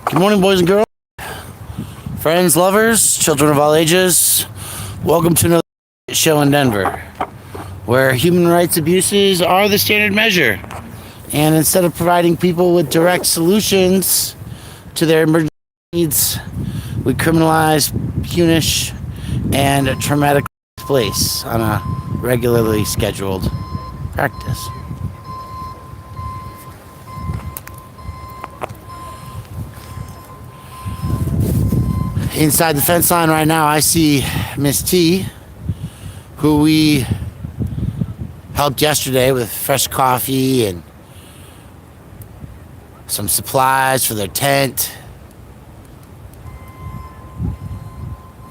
Good morning, boys and girls, friends, lovers, children of all ages. Welcome to another show in Denver, where human rights abuses are the standard measure. And instead of providing people with direct solutions to their emergency needs, we criminalize, punish, and traumatic place on a regularly scheduled practice. Inside the fence line right now, I see Miss T, who we helped yesterday with fresh coffee and some supplies for their tent,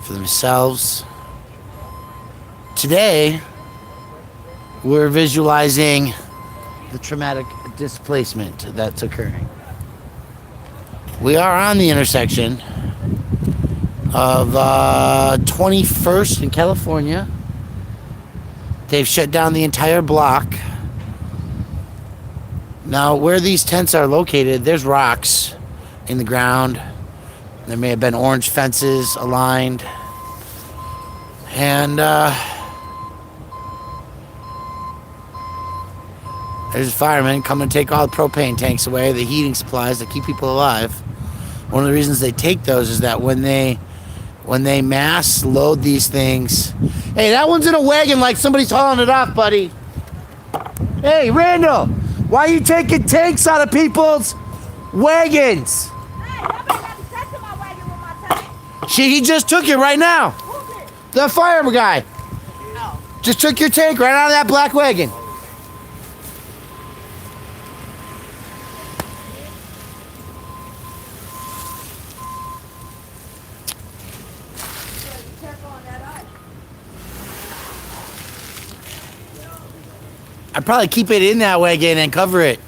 for themselves. Today, we're visualizing the traumatic displacement that's occurring. We are on the intersection of 21st in California. They've shut down the entire block. Now, where these tents are located, there's rocks in the ground. There may have been orange fences aligned. And there's firemen coming to take all the propane tanks away, the heating supplies that keep people alive. One of the reasons they take those is that when they mass load these things. Hey, that one's in a wagon like somebody's hauling it off, buddy. Hey, Randall, why are you taking tanks out of people's wagons? Hey, nobody got to touch my wagon with my tank. He just took it right now. Who's it? The fireman guy. No. Just took your tank right out of that black wagon. I'd probably keep it in that wagon and cover it.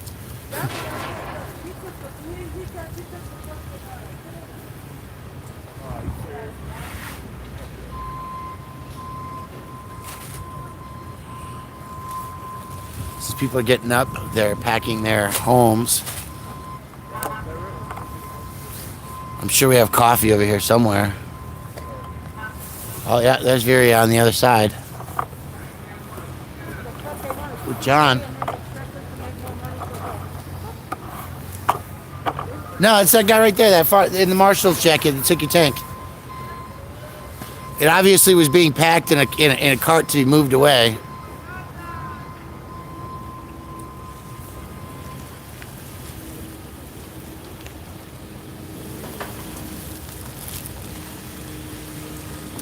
These people are getting up, they're packing their homes. I'm sure we have coffee over here somewhere. Oh yeah, there's Viria on the other side. With John. No, it's that guy right there, that far in the marshal's jacket that took your tank. It obviously was being packed in a cart to be moved away.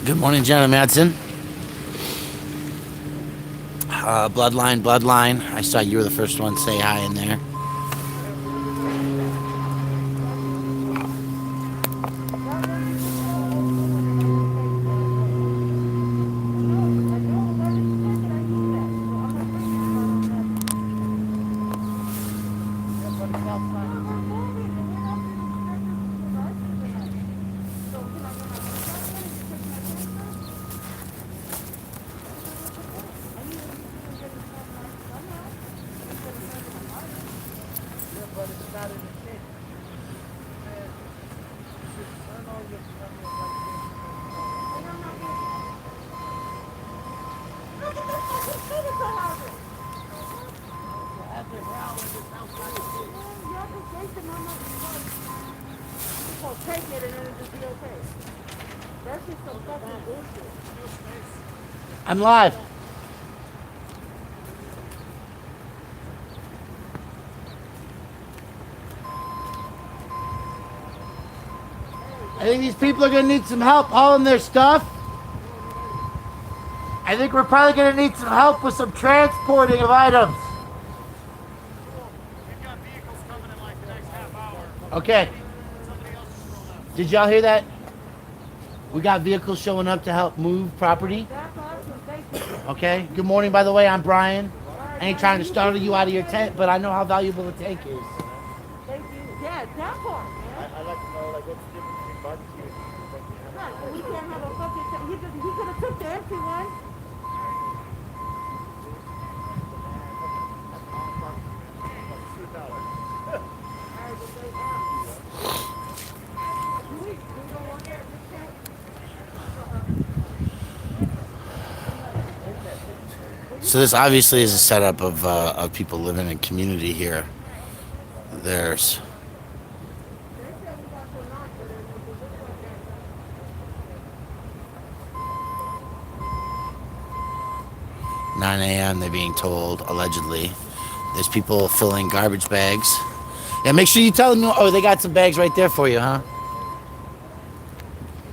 Good morning, Jenna Madsen. Bloodline. I saw you were the first one to say hi in there. I'm live. I think these people are going to need some help hauling their stuff. I think we're probably going to need some help with some transporting of items. We've got vehicles coming in like the next half hour. Okay. Did y'all hear that? We got vehicles showing up to help move property. Okay. Good morning, by the way. I'm Brian. I ain't trying to startle you out of your tent, but I know how valuable the tank is. Thank you. Yeah, that part, man. I'd like to know, like, what's the difference between barbecue and Right, but we can't have a fucking tank. He could have took the empty one. So this obviously is a setup of people living in community here. There's 9 a.m. They're being told, allegedly. There's people filling garbage bags. Yeah, make sure you tell them. Oh, they got some bags right there for you, huh?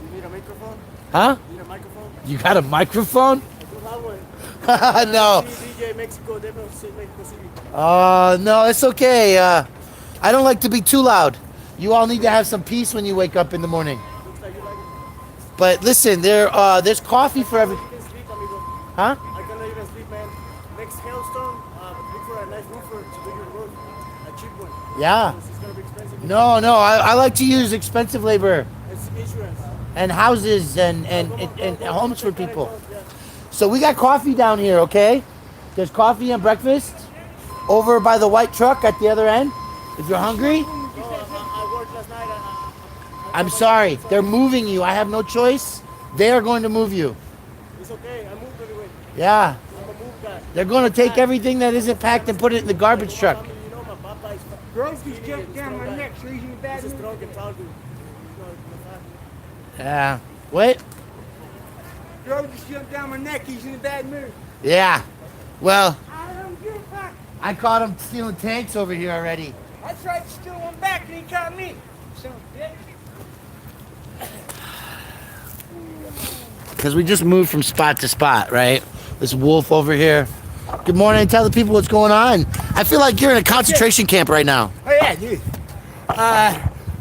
You need a microphone? Huh? You need a microphone? You got a microphone? I do have one. No. DJ Mexico, they don't say Mexico City. No, it's okay. I don't like to be too loud. You all need to have some peace when you wake up in the morning. Looks like you like it. But listen, there's coffee for every. You can sleep, amigo. Huh? I can let you can sleep, man. Next hailstorm, look for a nice roofer to do your roof. A cheap one. Yeah. It's gonna be expensive. No, I like to use expensive labor It's insurance. and houses and homes for people. So we got coffee down here, okay? There's coffee and breakfast over by the white truck at the other end. If you're hungry, I worked last night. I'm sorry. They're moving you. I have no choice. They are going to move you. It's okay. I moved anyway. Yeah. I'm a move guy. They're going to take everything that isn't packed and put it in the garbage truck. You know, my papa is Bro, just jumped down my neck, so he's in a bad He's a mood. strong and tall dude. He's not fat. Yeah. What? Bro, just jumped down my neck, he's in a bad mood. Yeah. Well, I don't give a fuck. I caught him stealing tanks over here already. I tried to steal one back and he caught me. Son of a bitch. Because we just moved from spot to spot, right? This wolf over here. Good morning. Tell the people what's going on. I feel like you're in a concentration camp right now. Oh yeah, dude.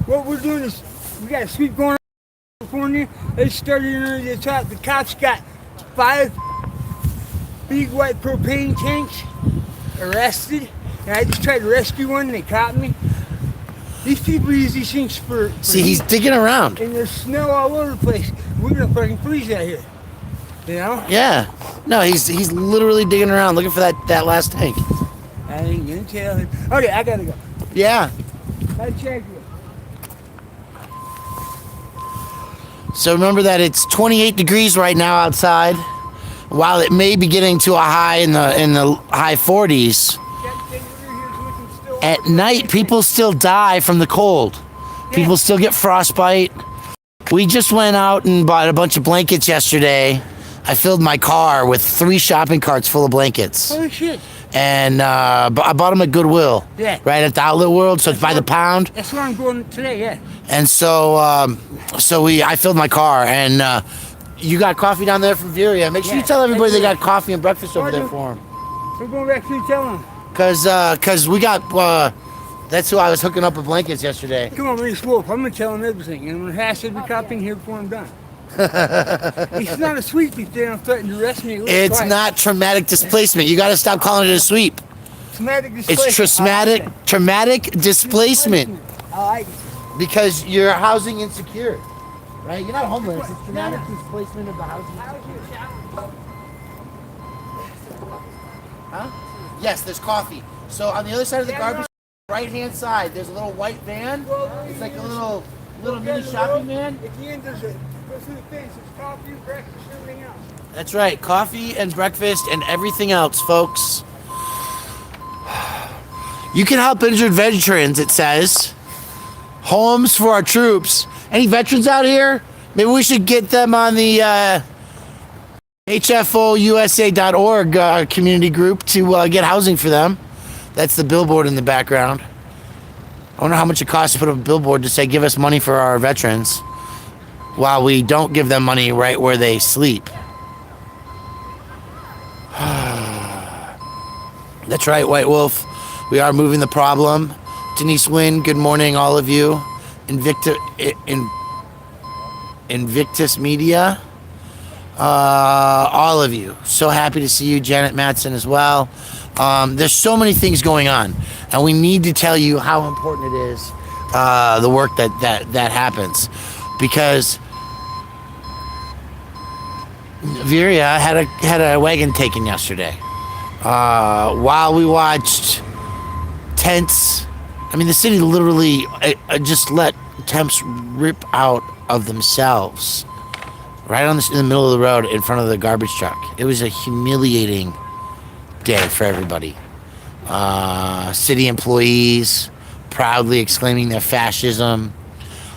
What we're doing is we got a sweep going on in California. They started under the top. The cops got 5 big white propane tanks arrested. And I just tried to rescue one and they caught me. These people use these things for See, he's digging around. and there's snow all over the place. We're gonna fucking freeze out here. You know? Yeah. No, he's literally digging around looking for that last tank. I ain't gonna tell him. Okay, I gotta go. Yeah. I check you. So remember that it's 28 degrees right now outside. While it may be getting to a high in the high 40s, at night people still die from the cold. People still get frostbite. We just went out and bought a bunch of blankets yesterday. I filled my car with 3 shopping carts full of blankets. Holy shit. And I bought them at Goodwill. Yeah. Right at the Outlet World, so it's by the pound. That's where I'm going today, yeah. And so I filled my car, and you got coffee down there from Viria. Make sure you Yeah, tell everybody I they do. got coffee and breakfast over I there do. for them. We're going back to tell them. Cause we got that's who I was hooking up with blankets yesterday. Come on, Reese Wolf. I'm gonna tell them everything. And I'm gonna hash every copy in here before I'm done. It's not a sweep if they don't threaten to arrest me. It's twice. not traumatic displacement. You got to stop calling it a sweep. Traumatic displacement. It's traumatic displacement I like it. because you're housing insecure, right? You're not homeless. It's traumatic displacement of the housing. Huh? Yes, there's coffee. So on the other side of the garbage, right hand side, there's a little white van. It's like a little mini shopping van. At the end, there's a go through the fence. There's coffee, breakfast, everything else. That's right, coffee and breakfast and everything else, folks. You can help injured veterans, it says. Homes for our troops. Any veterans out here? Maybe we should get them on the HFOUSA.org community group to get housing for them. That's the billboard in the background. I wonder how much it costs to put up a billboard to say, give us money for our veterans, while we don't give them money right where they sleep. That's right, White Wolf. We are moving the problem. Denise Wynn, good morning, all of you. Invictus Media, all of you. So happy to see you, Janet Matson as well. There's so many things going on, and we need to tell you how important it is, the work that happens, because Viria had a wagon taken yesterday. While we watched tents, I mean, the city literally just let tents rip out of themselves right in the middle of the road in front of the garbage truck. It was a humiliating day for everybody. City employees proudly exclaiming their fascism.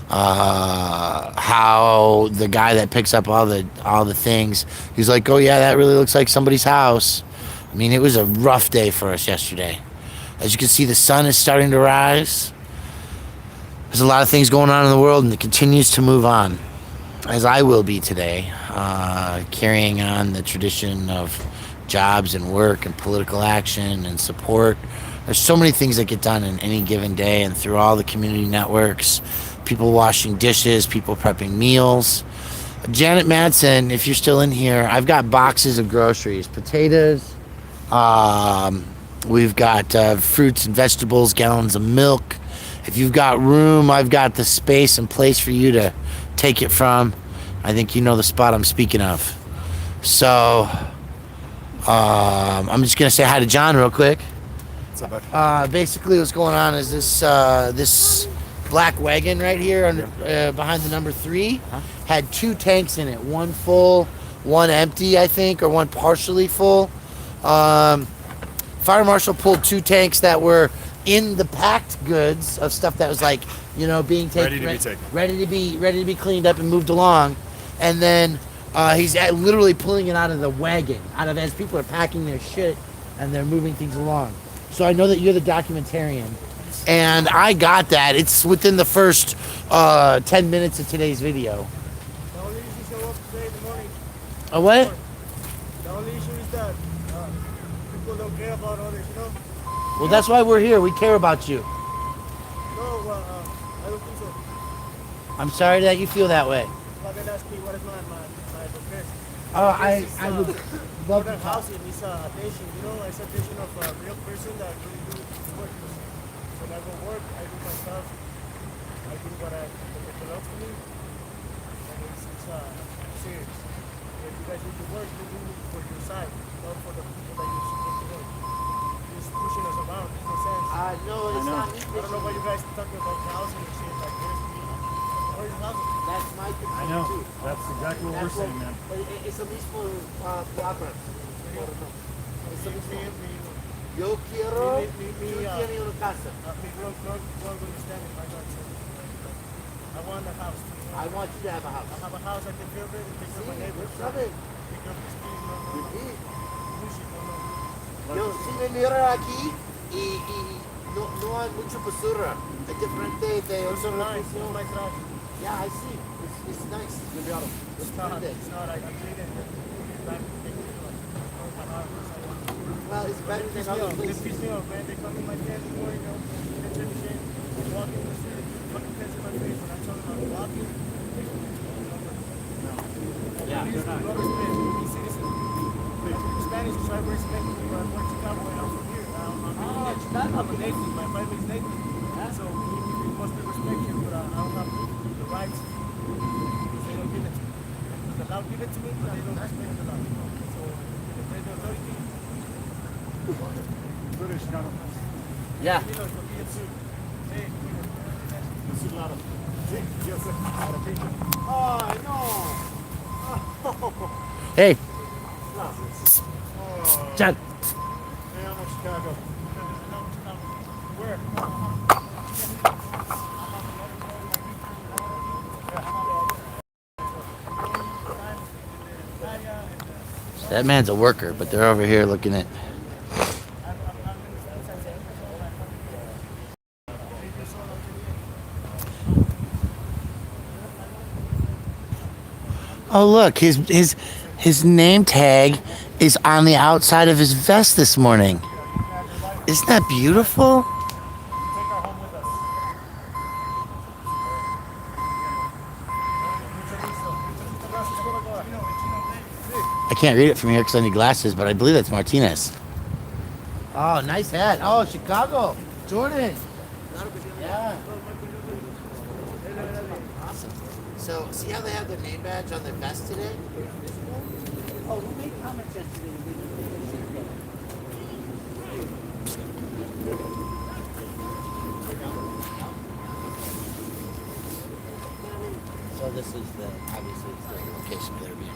How the guy that picks up all the things, he's like, oh yeah, that really looks like somebody's house. I mean, it was a rough day for us yesterday. As you can see, the sun is starting to rise. There's a lot of things going on in the world, and it continues to move on, as I will be today, carrying on the tradition of jobs and work and political action and support. There's so many things that get done in any given day, and through all the community networks, people washing dishes, people prepping meals. Janet Madsen, if you're still in here, I've got boxes of groceries, potatoes, we've got fruits and vegetables, gallons of milk. If you've got room, I've got the space and place for you to take it from. I think you know the spot I'm speaking of. So, I'm just gonna say hi to John real quick. Basically, what's going on is this black wagon right here behind the number 3 had 2 tanks in it, one full, one empty, I think, or one partially full. Fire marshal pulled 2 tanks that were in the packed goods of stuff that was like, being taken, ready to be cleaned up and moved along, and then he's literally pulling it out of the wagon, as people are packing their shit and they're moving things along. So I know that you're the documentarian, and I got that. It's within the first 10 minutes of today's video. The only issue show up today in the morning. A what? The only issue is that people don't care about others, Well, that's why we're here. We care about you. No, well, I don't think so. I'm sorry that you feel that way. Well, then ask me what is my request. I would love to Modern talk. housing is attention, it's attention of a real person that really do work. When I go work, I do my stuff. I do what belongs to me. And it's serious. If you guys need to work, you do it for your side, not for the people that you're supposed to work. Just pushing us around, makes no sense. No, it's not me. I don't know why you guys talking about housing and shit like this. Where is housing? That's my concern I know. too. That's exactly what we're saying, man. It's a mismo programa. It's a mismo. Yo quiero una casa. Don't understand it, my God. I want a house. I want you to have a house. I have a house, I can build it and take care of my neighbors. ¿Sabe? Take care of these things, bullshit, Yo, si me mira aquí y no hay mucho basura. Es diferente de So otra nice, ocasión. my trash. Yeah, I see. It's nice. It's not, I clean it. Back, take it, Well, it's better than other They places. piss me off, man. They come in my tent in the morning, they check the shit, they walk in the street, fucking piss in my face when I tell them I'm walking. Yeah, Please, no respect, be citizen. Spanish is why we're respecting me, but I'm from Chicago and I'm from here. I'm a native, my family is native. So we must be respected, but I don't have the rights because they don't give it to me. The law give it to me, but they don't respect the law. So if there's the authority, British kind of. Yeah. Oh, no. Hey. John. Hey, I'm in Chicago. Where? That man's a worker, but they're over here looking at. Oh look, his name tag is on the outside of his vest this morning. Isn't that beautiful? I can't read it from here because I need glasses, but I believe that's Martinez. Oh, nice hat. Oh, Chicago. Jordan. Yeah. Awesome. So, see how they have their name badge on their vest today? Oh, who made comments yesterday? So this is obviously it's the location they're being.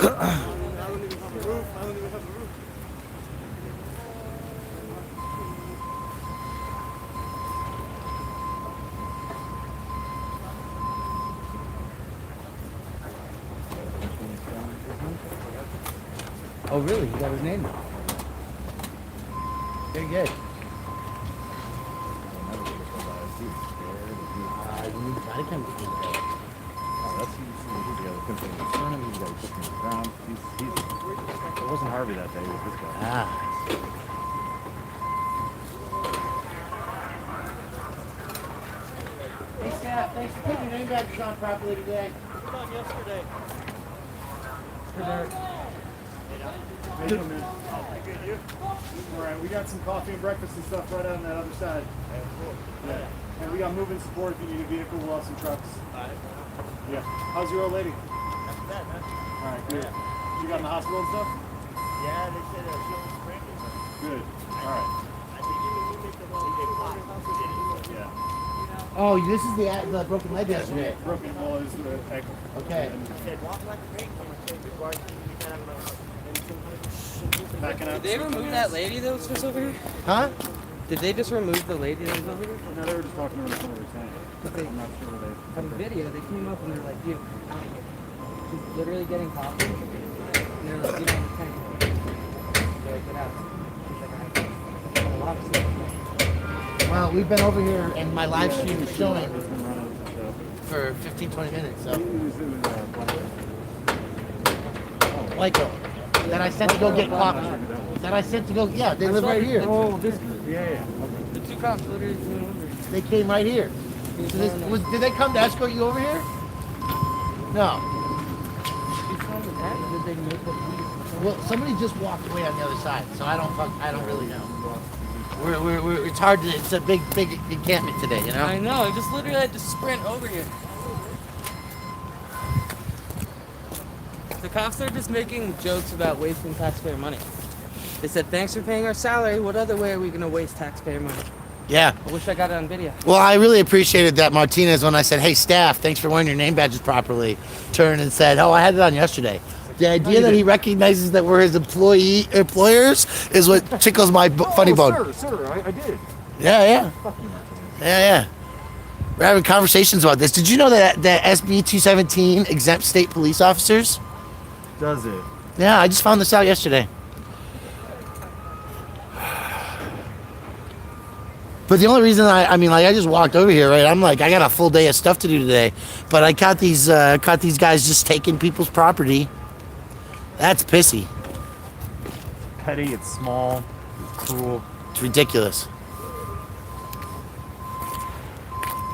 don't even have a roof. I don't even have a roof. Oh, really? You got his name? Very good. You need body chemistry. It wasn't Harvey that day, it was this guy. Ah. Hey, Scott, thanks for putting your name badges on properly today. Done yesterday. Hey, yo, man. Alright, we got some coffee and breakfast and stuff right on that other side. Yeah. And we got moving support if you need a vehicle, we'll have some trucks. Yeah. How's your old lady? That's bad, man. Alright, good. You got in the hospital and stuff? Yeah, they said she was pregnant. Good. Alright. I think you make the wrong thing. Yeah. Oh, this is the broken leg yesterday. Broken ball is the ankle. Okay. He said, walk like a great woman. I said, you are. You can have Backing up. Did they remove that lady that was just over here? Huh? Did they just remove the lady that was over here? No, they were just talking about something we were saying. I'm not sure what they... On the video, they came up and they're like, you, she's literally getting coffee. And they're like, you know, kind of, they're like, get out. She's like, I can't. Well, we've been over here and my live stream is showing It's been running the show. for 15, 20 minutes. So, It was Waco. That I sent to go get coffee. That I sent to go, yeah, they live right here. Oh, this... Yeah. The two cops literally came over. They came right here. So did they come to escort you over here? No. She's telling me that? Did they make the police? Well, somebody just walked away on the other side, so I don't really know. It's hard to, it's a big encampment today, you know? I know, I just literally had to sprint over here. The cops are just making jokes about wasting taxpayer money. They said, thanks for paying our salary. What other way are we going to waste taxpayer money? Yeah. I wish I got it on video. Well, I really appreciated that Martinez when I said, hey, staff, thanks for wearing your name badges properly, turned and said, oh, I had it on yesterday. The idea that he recognizes that we're his employers is what tickles my funny bone. Sir, I did. Yeah. We're having conversations about this. Did you know that SB 217 exempts state police officers? Does it? Yeah, I just found this out yesterday. But the only reason I just walked over here, right? I'm like, I got a full day of stuff to do today, but I caught these guys just taking people's property. That's pissy. Petty, it's small, it's cruel. It's ridiculous.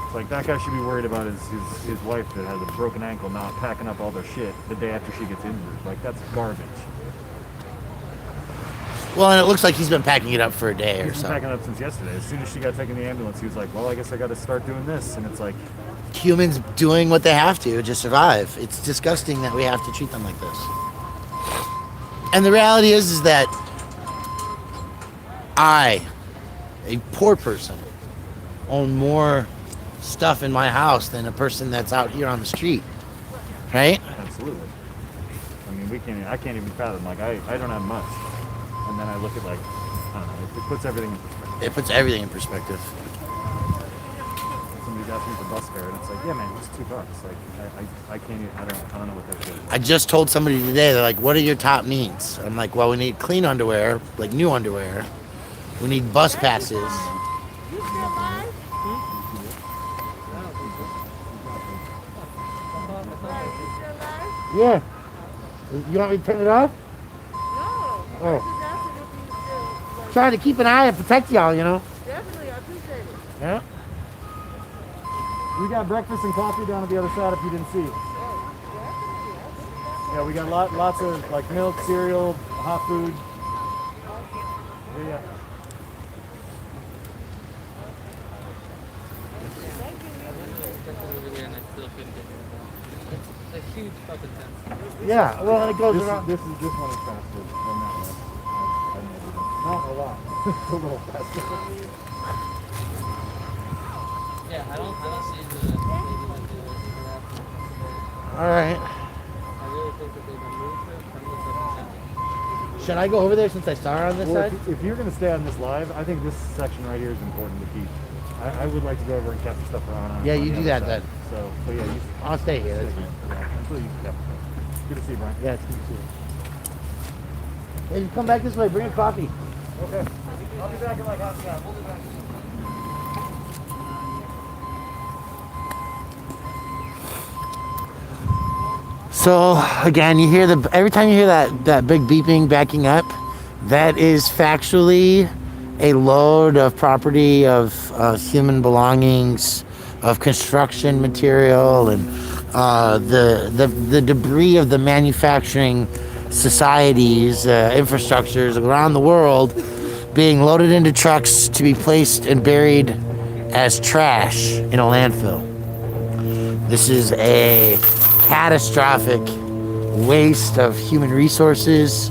It's like that guy should be worried about his wife that has a broken ankle not packing up all their shit the day after she gets injured. Like, that's garbage. Well, and it looks like he's been packing it up for a day or He's been so. packing it up since yesterday. As soon as she got taken to the ambulance, he was like, well, I guess I got to start doing this. And it's like, Humans doing what they have to survive. It's disgusting that we have to treat them like this. And the reality is that I, a poor person, own more stuff in my house than a person that's out here on the street, right? absolutely. I mean, I can't even fathom. Like, I don't have much. And then I look at, like, I don't know, it puts everything in perspective. It puts everything in perspective. Somebody's asking for bus fare, and it's like, yeah, man, it's $2. Like, I can't even, I don't know what that is. I just told somebody today, they're like, what are your top needs? I'm like, well, we need clean underwear, like new underwear. We need bus passes. You still alive? You still alive? Yeah. You want me to turn it off? No. Oh. I just asked if you still like, Trying to keep an eye and protect y'all, you know? definitely, I appreciate it. Yeah. We got breakfast and coffee down at the other side if you didn't see. Yeah, we got lots of, like, milk, cereal, hot food. Yeah. Over there and I still couldn't get it. It's a huge fucking fence. Yeah, well, and it goes around. This one is faster than that one. I've never done. Not a lot. It's a little faster. Yeah, I don't see the maybe like the All right. I really think that they removed it. should I go over there since I saw her on this Well, side? if you're going to stay on this live, I think this section right here is important to keep. I would like to go over and capture stuff around. Yeah, on you the do other that side. So, but yeah, you I'll stay here. stay That's here. fine. Yeah, until you capture stuff. Good to see you, Brian. Yeah, it's good to see you. Hey, you come back this way. Bring a coffee. Okay. I'll be back in like half an hour. We'll be back. So again, you hear every time you hear that big beeping backing up, that is factually a load of property of human belongings, of construction material, and the debris of the manufacturing societies, infrastructures around the world being loaded into trucks to be placed and buried as trash in a landfill. This is a catastrophic waste of human resources,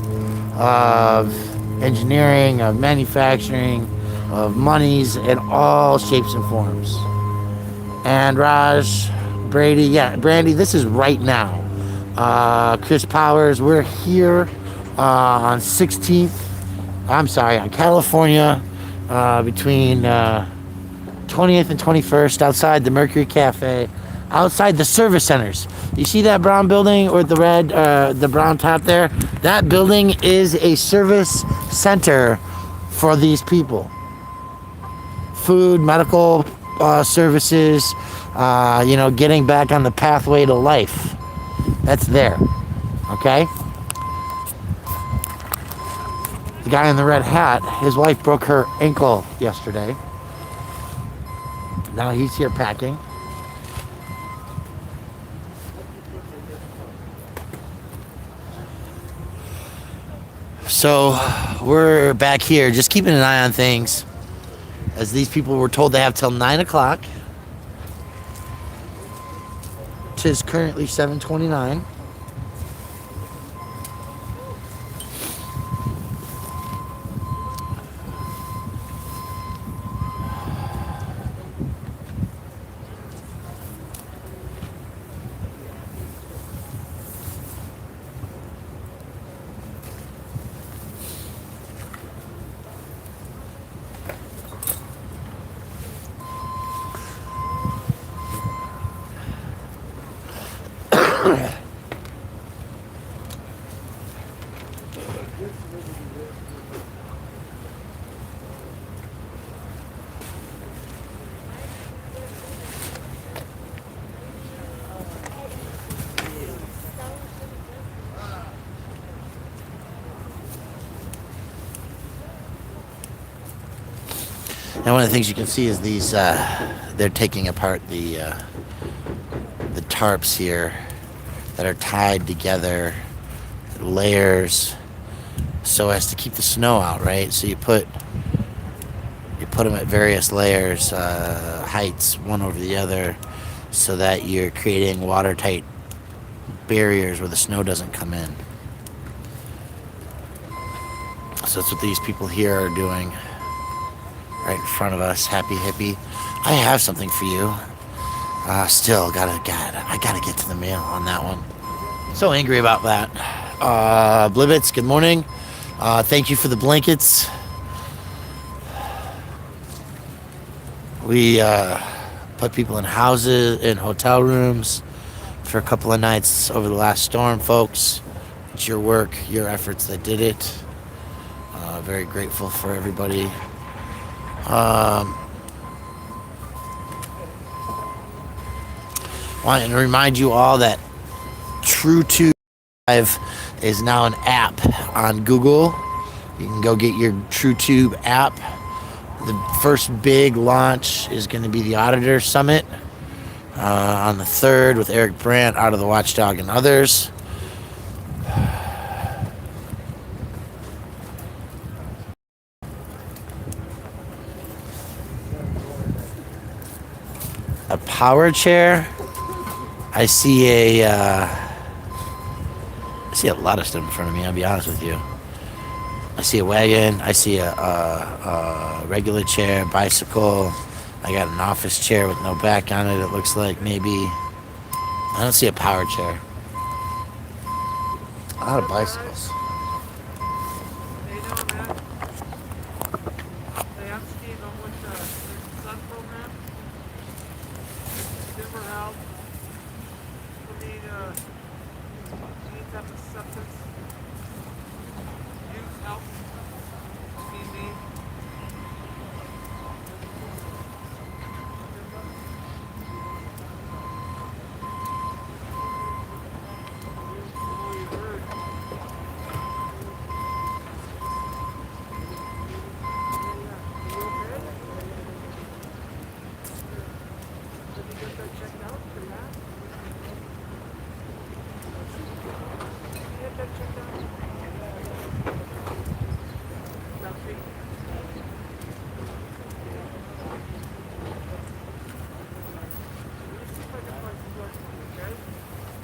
of engineering, of manufacturing, of monies in all shapes and forms. And Raj, Brady, yeah, Brandy, this is right now. Chris Powers, we're here on 16th. I'm sorry, on California, between 20th and 21st, outside the Mercury Cafe, outside the service centers. You see that brown building or the red, the brown top there? That building is a service center for these people. Food, medical services, getting back on the pathway to life. That's there, okay? The guy in the red hat, his wife broke her ankle yesterday. Now he's here packing. So we're back here just keeping an eye on things, as these people were told they have till 9 o'clock. Tis currently 7:29. And one of the things you can see is these, they're taking apart the tarps here that are tied together, layers, so as to keep the snow out, right? So you put them at various layers, heights, one over the other, so that you're creating watertight barriers where the snow doesn't come in. So that's what these people here are doing. Right in front of us, happy hippie. I have something for you. Still, I gotta get to the mail on that one. So angry about that. Blibbits, good morning. Thank you for the blankets. We put people in houses, in hotel rooms for a couple of nights over the last storm, folks. It's your work, your efforts that did it. Very grateful for everybody. Wanting to remind you all that TrueTube Live is now an app on Google. You can go get your TrueTube app. The first big launch is going to be the Auditor Summit on the 3rd with Eric Brandt, Out of the Watchdog, and others. A power chair. I see a lot of stuff in front of me, I'll be honest with you. I see a wagon, I see a regular chair, bicycle. I got an office chair with no back on it, it looks like, maybe. I don't see a power chair. A lot of bicycles. for help, who need any type of substance use help, need me.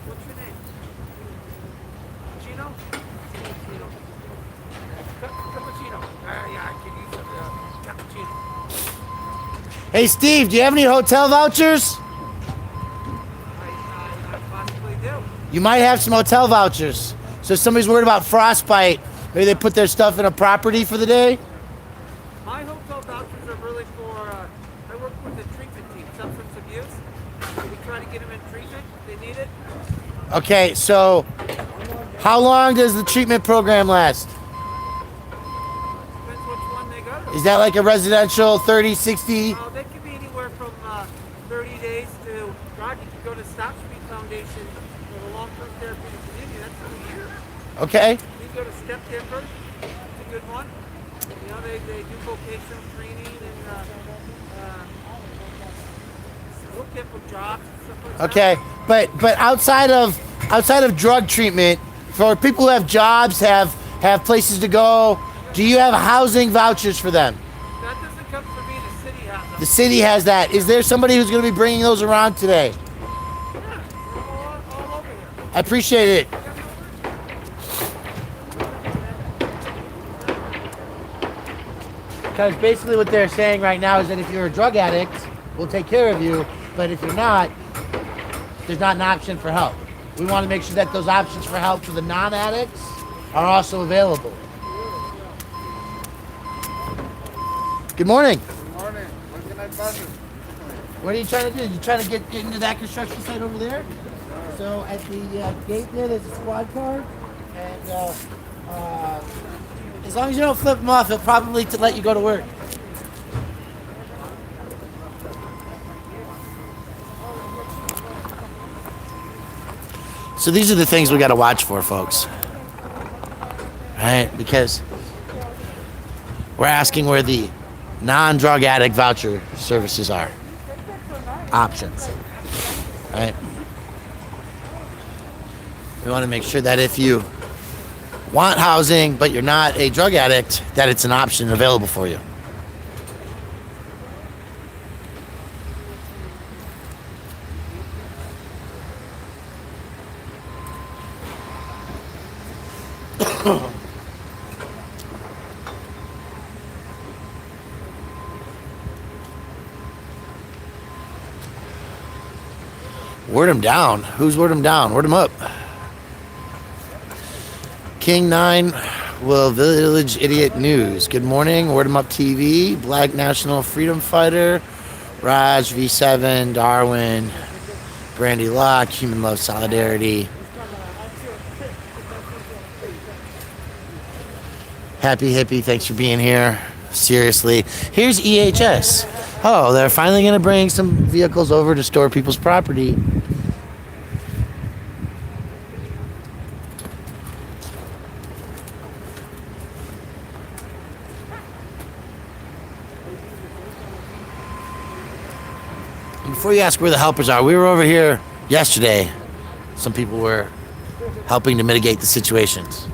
What's your name? Chino? Chino. Cappuccino. Yeah, I can use a cappuccino. Hey, Steve, do you have any hotel vouchers? I possibly do. You might have some hotel vouchers. So if somebody's worried about frostbite, maybe they put their stuff in a property for the day. My hotel vouchers are really for, I work with the treatment team, substance abuse. We try to get them in treatment if they need it. Okay, so how long does the treatment program last? Depends which one they go to. Is that like a residential 30, 60? They can be anywhere from 30 days to, God, you can go to Stop Street Foundation for the long-term therapeutic community. That's for a year. Okay. You can go to Step Denver. It's a good one. You know, they do vocational training and look at for jobs and stuff like that. Okay, but outside of drug treatment, for people who have jobs, have places to go, do you have housing vouchers for them? That doesn't come from me. The city has them. The city has that. Is there somebody who's going to be bringing those around today? Yeah, they're all over here. I appreciate it. Because basically what they're saying right now is that if you're a drug addict, we'll take care of you. But if you're not, there's not an option for help. We want to make sure that those options for help for the non-addicts are also available. Good morning. Good morning. What can I pass you? What are you trying to do? You trying to get into that construction site over there? So at the gate there, there's a squad car, and as long as you don't flip them off, he'll probably let you go to work. So these are the things we got to watch for, folks. Right? Because we're asking where the non-drug addict voucher services are. Options. Right? We want to make sure that if you want housing, but you're not a drug addict, that it's an option available for you. Word him down. Who's word him down? Word him up. King 9 will Village Idiot News. Good morning. Word him up TV. Black National Freedom Fighter. Raj V7. Darwin. Brandy Locke. Human Love Solidarity. Happy Hippie. Thanks for being here. Seriously. Here's EHS. Oh, they're finally going to bring some vehicles over to store people's property. Before you ask where the helpers are, we were over here yesterday. Some people were helping to mitigate the situations.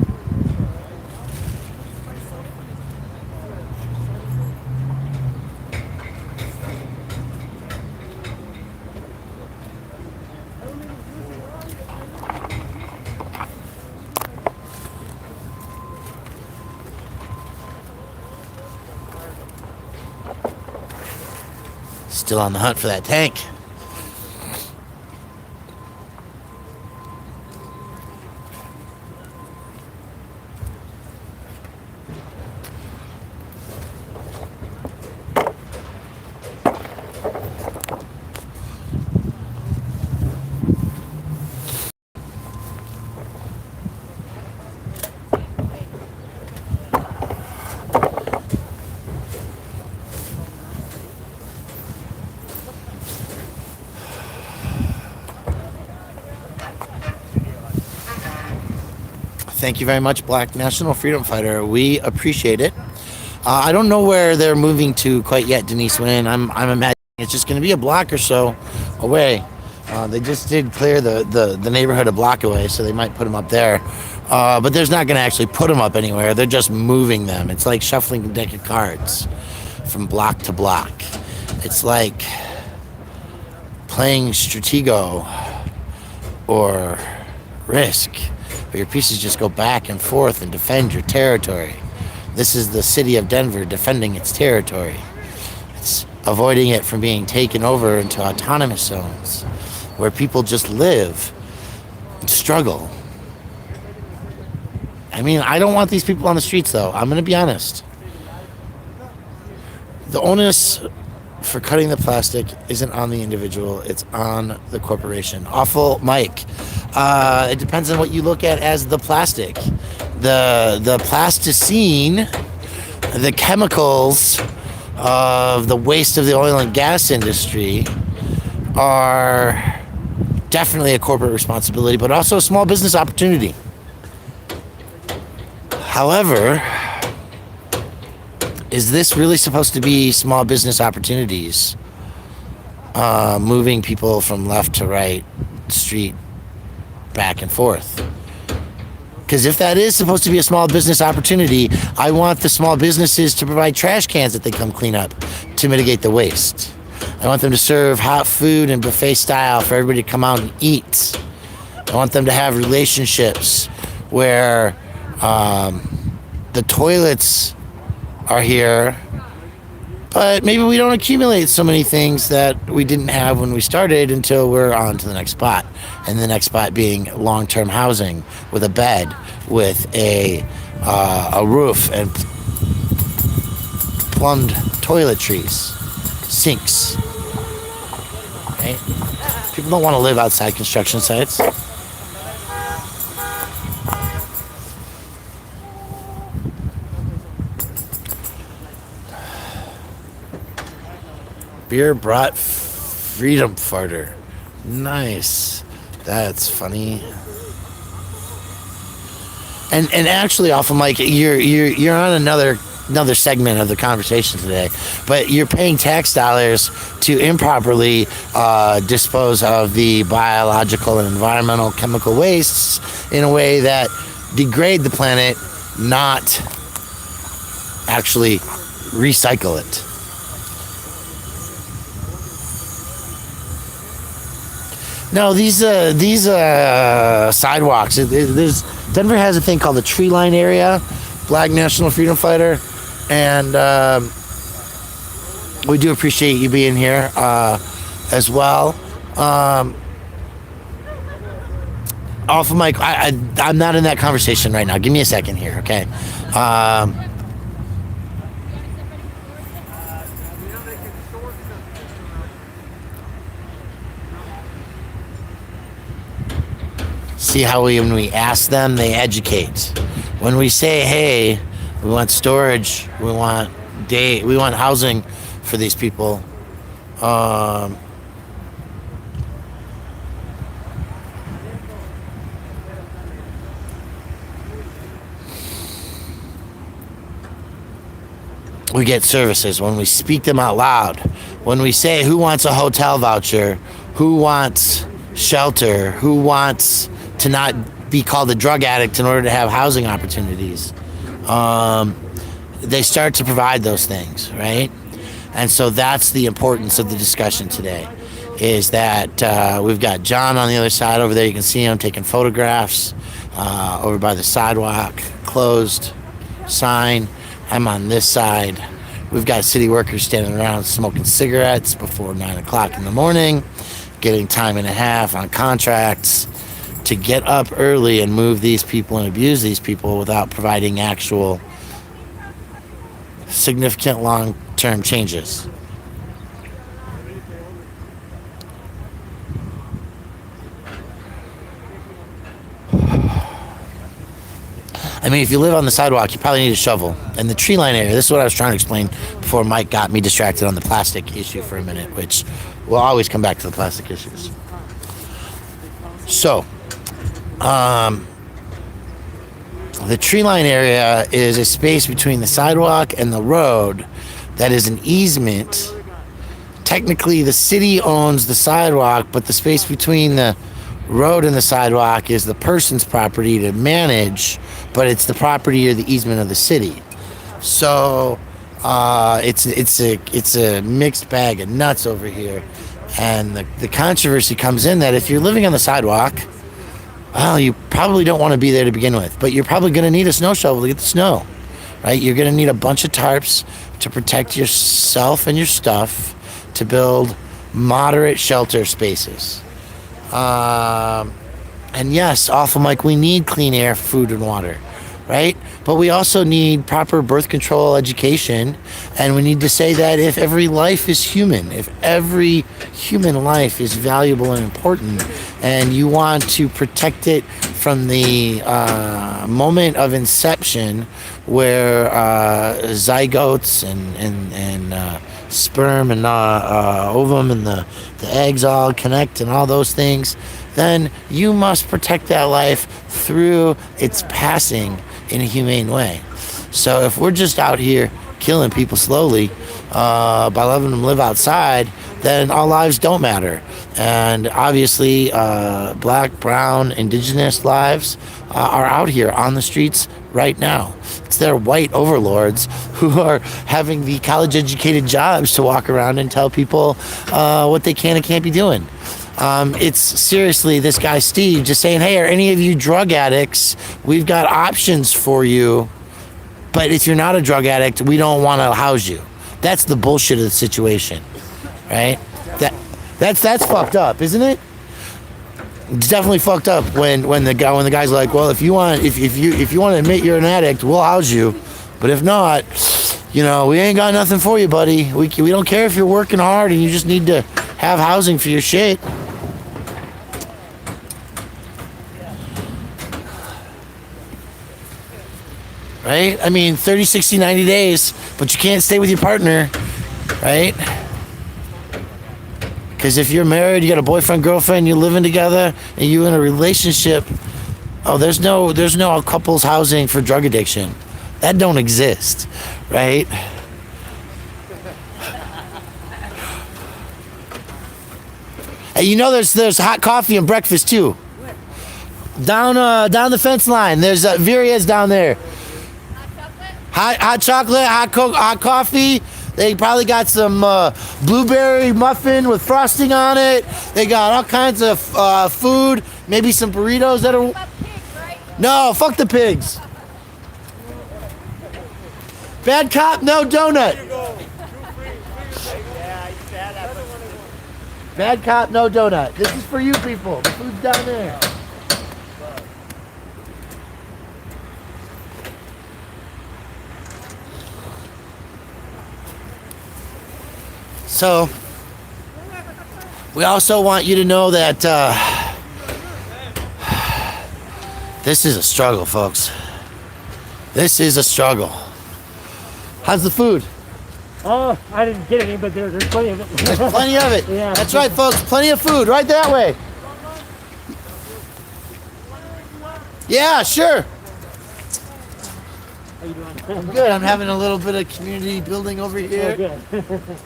Still on the hunt for that tank. Thank you very much, Black National Freedom Fighter. We appreciate it. I don't know where they're moving to quite yet, Denise Wynn. I'm imagining it's just going to be a block or so away. They just did clear the neighborhood a block away, so they might put them up there. But there's not going to actually put them up anywhere. They're just moving them. It's like shuffling a deck of cards from block to block. It's like playing Stratego or Risk, where your pieces just go back and forth and defend your territory. This is the city of Denver defending its territory. It's avoiding it from being taken over into autonomous zones where people just live and struggle. I mean, I don't want these people on the streets, though. I'm going to be honest. The onus for cutting the plastic isn't on the individual, it's on the corporation. Awful Mike. It depends on what you look at as the plastic. The plasticine, the chemicals of the waste of the oil and gas industry are definitely a corporate responsibility, but also a small business opportunity. However, is this really supposed to be small business opportunities? Moving people from left to right, street, back and forth. Because if that is supposed to be a small business opportunity, I want the small businesses to provide trash cans that they come clean up to mitigate the waste. I want them to serve hot food and buffet style for everybody to come out and eat. I want them to have relationships where the toilets are here, but maybe we don't accumulate so many things that we didn't have when we started until we're on to the next spot. And the next spot being long-term housing with a bed, with a roof and plumbed toiletries, sinks. Right? People don't want to live outside construction sites. Beer brought freedom farter. Nice. That's funny. And actually, off of Mike, you're on another segment of the conversation today, but you're paying tax dollars to improperly dispose of the biological and environmental chemical wastes in a way that degrade the planet, not actually recycle it. No, these sidewalks. Denver has a thing called the Tree Line Area, Black National Freedom Fighter, and we do appreciate you being here as well. Off of Mike, I'm not in that conversation right now. Give me a second here, okay? See how when we ask them, they educate. When we say, hey, we want storage, we want housing for these people. We get services when we speak them out loud. When we say, who wants a hotel voucher? Who wants shelter? Who wants to not be called a drug addict in order to have housing opportunities? They start to provide those things, right? And so that's the importance of the discussion today, is that we've got John on the other side over there. You can see him taking photographs over by the sidewalk, closed sign. I'm on this side. We've got city workers standing around smoking cigarettes before 9 o'clock in the morning, getting time and a half on contracts to get up early and move these people and abuse these people without providing actual significant long-term changes. I mean, if you live on the sidewalk, you probably need a shovel. And the tree line area, this is what I was trying to explain before Mike got me distracted on the plastic issue for a minute, which we'll always come back to the plastic issues. The tree line area is a space between the sidewalk and the road that is an easement. Technically, the city owns the sidewalk, but the space between the road and the sidewalk is the person's property to manage, but it's the property or the easement of the city. So it's a mixed bag of nuts over here, and the controversy comes in that if you're living on the sidewalk, well, you probably don't want to be there to begin with, but you're probably going to need a snow shovel to get the snow, right? You're going to need a bunch of tarps to protect yourself and your stuff to build moderate shelter spaces. And yes, Awful Mike, we need clean air, food, and water, right? But we also need proper birth control education, and we need to say that if every life is human, if every human life is valuable and important, and you want to protect it from the moment of inception where zygotes and sperm and ovum and the eggs all connect and all those things, then you must protect that life through its passing in a humane way. So if we're just out here killing people slowly by letting them live outside, then our lives don't matter. And obviously, black, brown, indigenous lives are out here on the streets right now. It's their white overlords who are having the college-educated jobs to walk around and tell people what they can and can't be doing. It's seriously this guy Steve just saying, hey, are any of you drug addicts? We've got options for you, but if you're not a drug addict, we don't want to house you. That's the bullshit of the situation, right? That's fucked up, isn't it? It's definitely fucked up when the guy's like, well, if you want to admit you're an addict, we'll house you, but if not, we ain't got nothing for you, buddy. We don't care if you're working hard and you just need to have housing for your shit. Right? I mean, 30, 60, 90 days, but you can't stay with your partner, right? Because if you're married, you got a boyfriend, girlfriend, you're living together, and you're in a relationship, there's no couples housing for drug addiction. That don't exist, right? Hey, there's hot coffee and breakfast too. Down the fence line. There's Viria's down there. Hot chocolate, hot coffee. They probably got some blueberry muffin with frosting on it. They got all kinds of food. Maybe some burritos that are. Pigs, right? No, fuck the pigs. Bad cop, no donut. Bad cop, no donut. This is for you people. The food's down there. So, we also want you to know that this is a struggle, folks. This is a struggle. How's the food? Oh, I didn't get any, but there's plenty of it. There's plenty of it. Yeah. That's right, folks. Plenty of food right that way. Yeah, sure. How you doing? I'm good. I'm having a little bit of community building over here.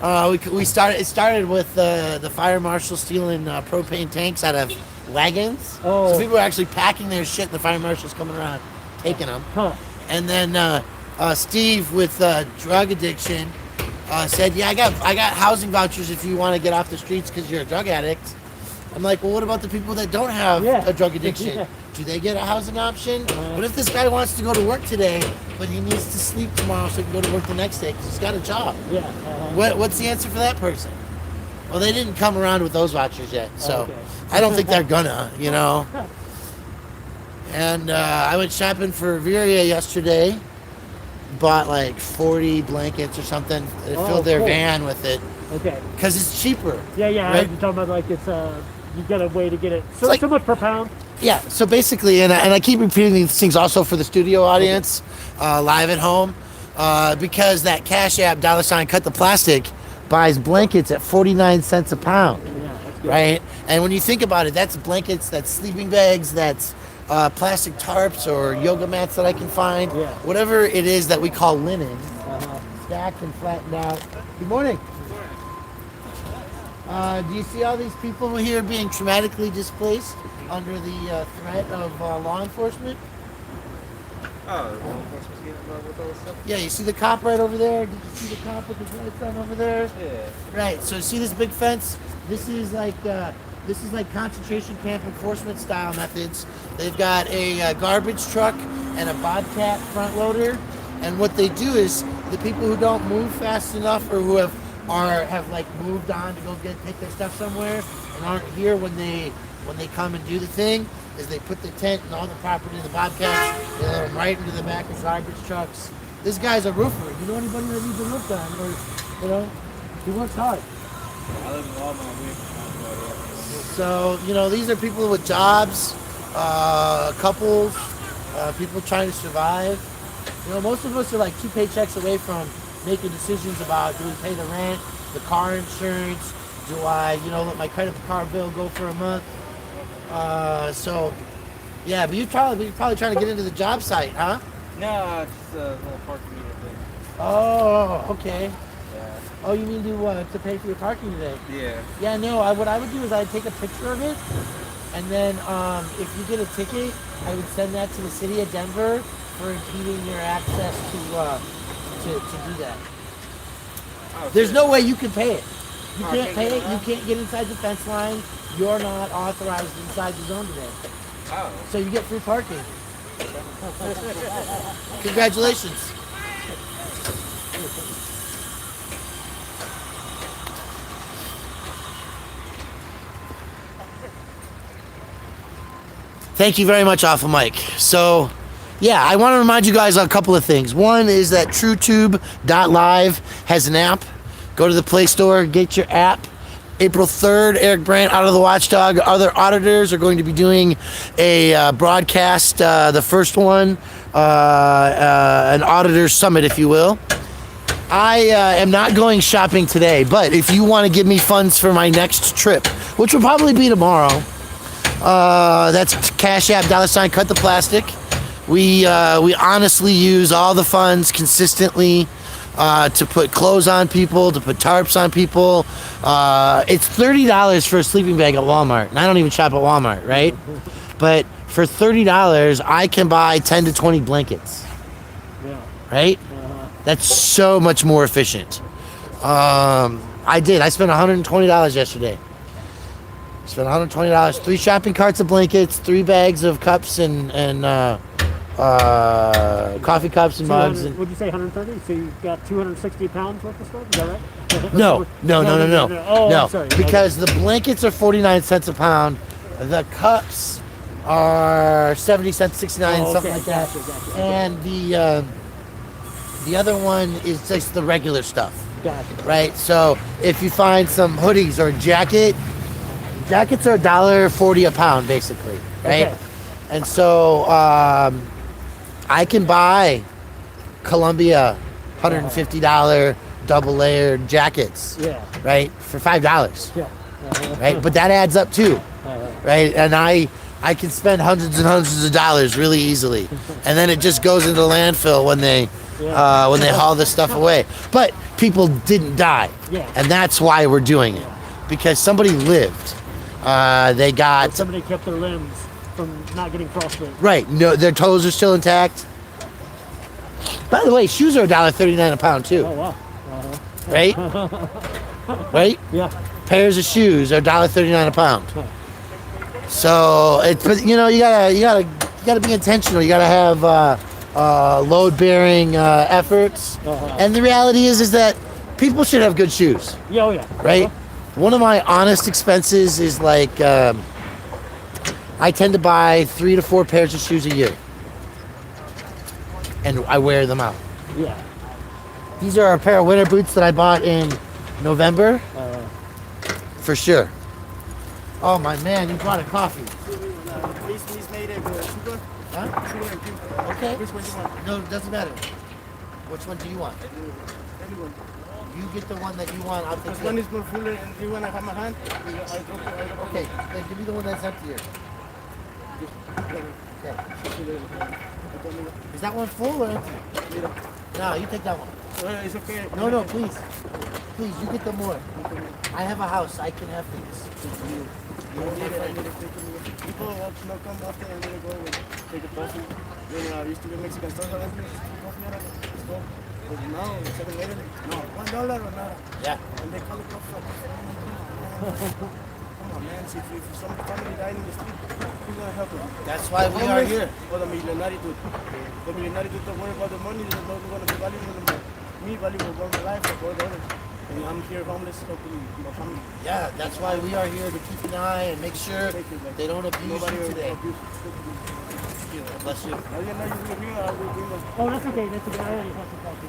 Oh, good. It started with the fire marshal stealing propane tanks out of wagons. Oh. So people are actually packing their shit, and the fire marshal's coming around taking them. Huh. And then Steve with drug addiction said, yeah, I got housing vouchers if you want to get off the streets because you're a drug addict. I'm like, well, what about the people that don't have a drug addiction? Yeah. Do they get a housing option? What if this guy wants to go to work today, but he needs to sleep tomorrow so he can go to work the next day because he's got a job? Yeah. What's the answer for that person? Well, they didn't come around with those vouchers yet, so Okay. I don't think they're gonna, And I went shopping for Viria yesterday. Bought like 40 blankets or something. They filled their cool. van with it Okay. because it's cheaper. Yeah, I Right? was talking about like it's you got a way to get it so like- much per pound. Yeah, so basically, and I keep repeating these things also for the studio audience, live at home, because that Cash App $ cut the plastic buys blankets at 49 cents a pound, Yeah, that's good. right? And when you think about it, that's blankets, that's sleeping bags, that's plastic tarps or yoga mats that I can find. Yeah. Whatever it is that we call linen, Uh-huh. stacked and flattened out. Good morning. Do you see all these people here being traumatically displaced under the threat of law enforcement? Oh, the law enforcement's getting involved with all this stuff? Yeah, you see the cop right over there? Did you see the cop with his lights on over there? Yeah. Right. So you see this big fence? This is like concentration camp enforcement style methods. They've got a garbage truck and a bobcat front loader, and what they do is the people who don't move fast enough or who have like moved on to go take their stuff somewhere and aren't here when they come and do the thing, is they put the tent and all the property in the bobcats, they let them right into the back of garbage trucks. This guy's a roofer. You know anybody that needs a roof done? Or, he works hard. I live in Walmart. We have So, these are people with jobs, couples, people trying to survive. Most of us are like 2 paychecks away from making decisions about, do we pay the rent, the car insurance, do I, let my credit card bill go for a month? Yeah, but you're probably trying to get into the job site, huh? No, just a little parking meter thing. Oh, okay. Yeah. Oh, you mean to pay for your parking today? Yeah. Yeah, no. What I would do is I'd take a picture of it, and then if you get a ticket, I would send that to the city of Denver for impeding your access to do that. Oh, There's shit. no way you can pay it. You Oh, can't pay it. get You can't get inside the fence line. You're not authorized inside the zone today, Oh. so you get free parking. Congratulations. Thank you very much, Alpha Mike. So, yeah, I want to remind you guys of a couple of things. One is that TrueTube.live has an app. Go to the Play Store, get your app. April 3rd, Eric Brandt, Out of the Watchdog. Other auditors are going to be doing a broadcast, the first one, an auditor summit, if you will. I am not going shopping today, but if you want to give me funds for my next trip, which will probably be tomorrow, that's Cash App, $ cut the plastic. We honestly use all the funds consistently to put clothes on people, to put tarps on people. It's $30 for a sleeping bag at Walmart, and I don't even shop at Walmart, right? But for $30, I can buy 10 to 20 blankets, Yeah. right? That's so much more efficient. I spent $120 yesterday. Spent $120, 3 shopping carts of blankets, 3 bags of cups and coffee cups and mugs. And Would you say 130? So you got 260 pounds worth of stuff? Is that right? no. Oh, No, I'm sorry. because the blankets are 49 cents a pound. The cups are 70 cents, 69, Oh, something okay. like that. Gotcha. And the other one is just the regular stuff, Gotcha. right? So if you find some hoodies or a jacket, jackets are $1.40 a pound, basically, right? Okay. And so I can buy Columbia $150 double layered jackets, Yeah. right, for $5, Yeah. right? But that adds up too, right? And I can spend hundreds and hundreds of dollars really easily, and then it just goes into the landfill when they haul this stuff away. But people didn't die, Yeah. and that's why we're doing it, because somebody lived. They got Somebody kept their limbs from not getting frostbite. right. No, their toes are still intact. By the way, shoes are $1.39 a pound too, Oh wow. right? Right? Yeah. Pairs of shoes are $1.39 a pound. So but you gotta be intentional. You gotta have load bearing efforts. And the reality is that people should have good shoes, Yeah. Oh yeah. right? One of my honest expenses is like I tend to buy 3 to 4 pairs of shoes a year, and I wear them out. Yeah. These are a pair of winter boots that I bought in November, for sure. Oh my man, you brought a coffee. Please made it with sugar. Huh? Sugar and cream. Okay. Which one do you want? No, it doesn't matter. Which one do you want? Anyone. You get the one that you want. I'll take This the one is more fuller and you want to have my hand? I drop it. Okay, then give me the one that's emptier. Okay. Is that one full or empty? No, you take that one. It's okay. No, please. Please, you get the more. I have a house. I can have things. You don't need it. People no come often and they go and take a coffee. Then used to be Mexican stores a veces. Let's go. But now, 7-Eleven, no, $1 or nada. Yeah. And they call it coffee. Come on, man. See, if some family dying in the street, who's going to help them? That's why we are here. Or the millionaire dude. The millionaire dude don't worry about the money. They're not going to be valuable anymore. Me, valuable about my life or the others. And I'm here homeless helping my family. Yeah, that's why we are here to keep an eye and make sure they don't abuse you today. Bless you. Oh, that's okay. That's okay. I already have some coffee.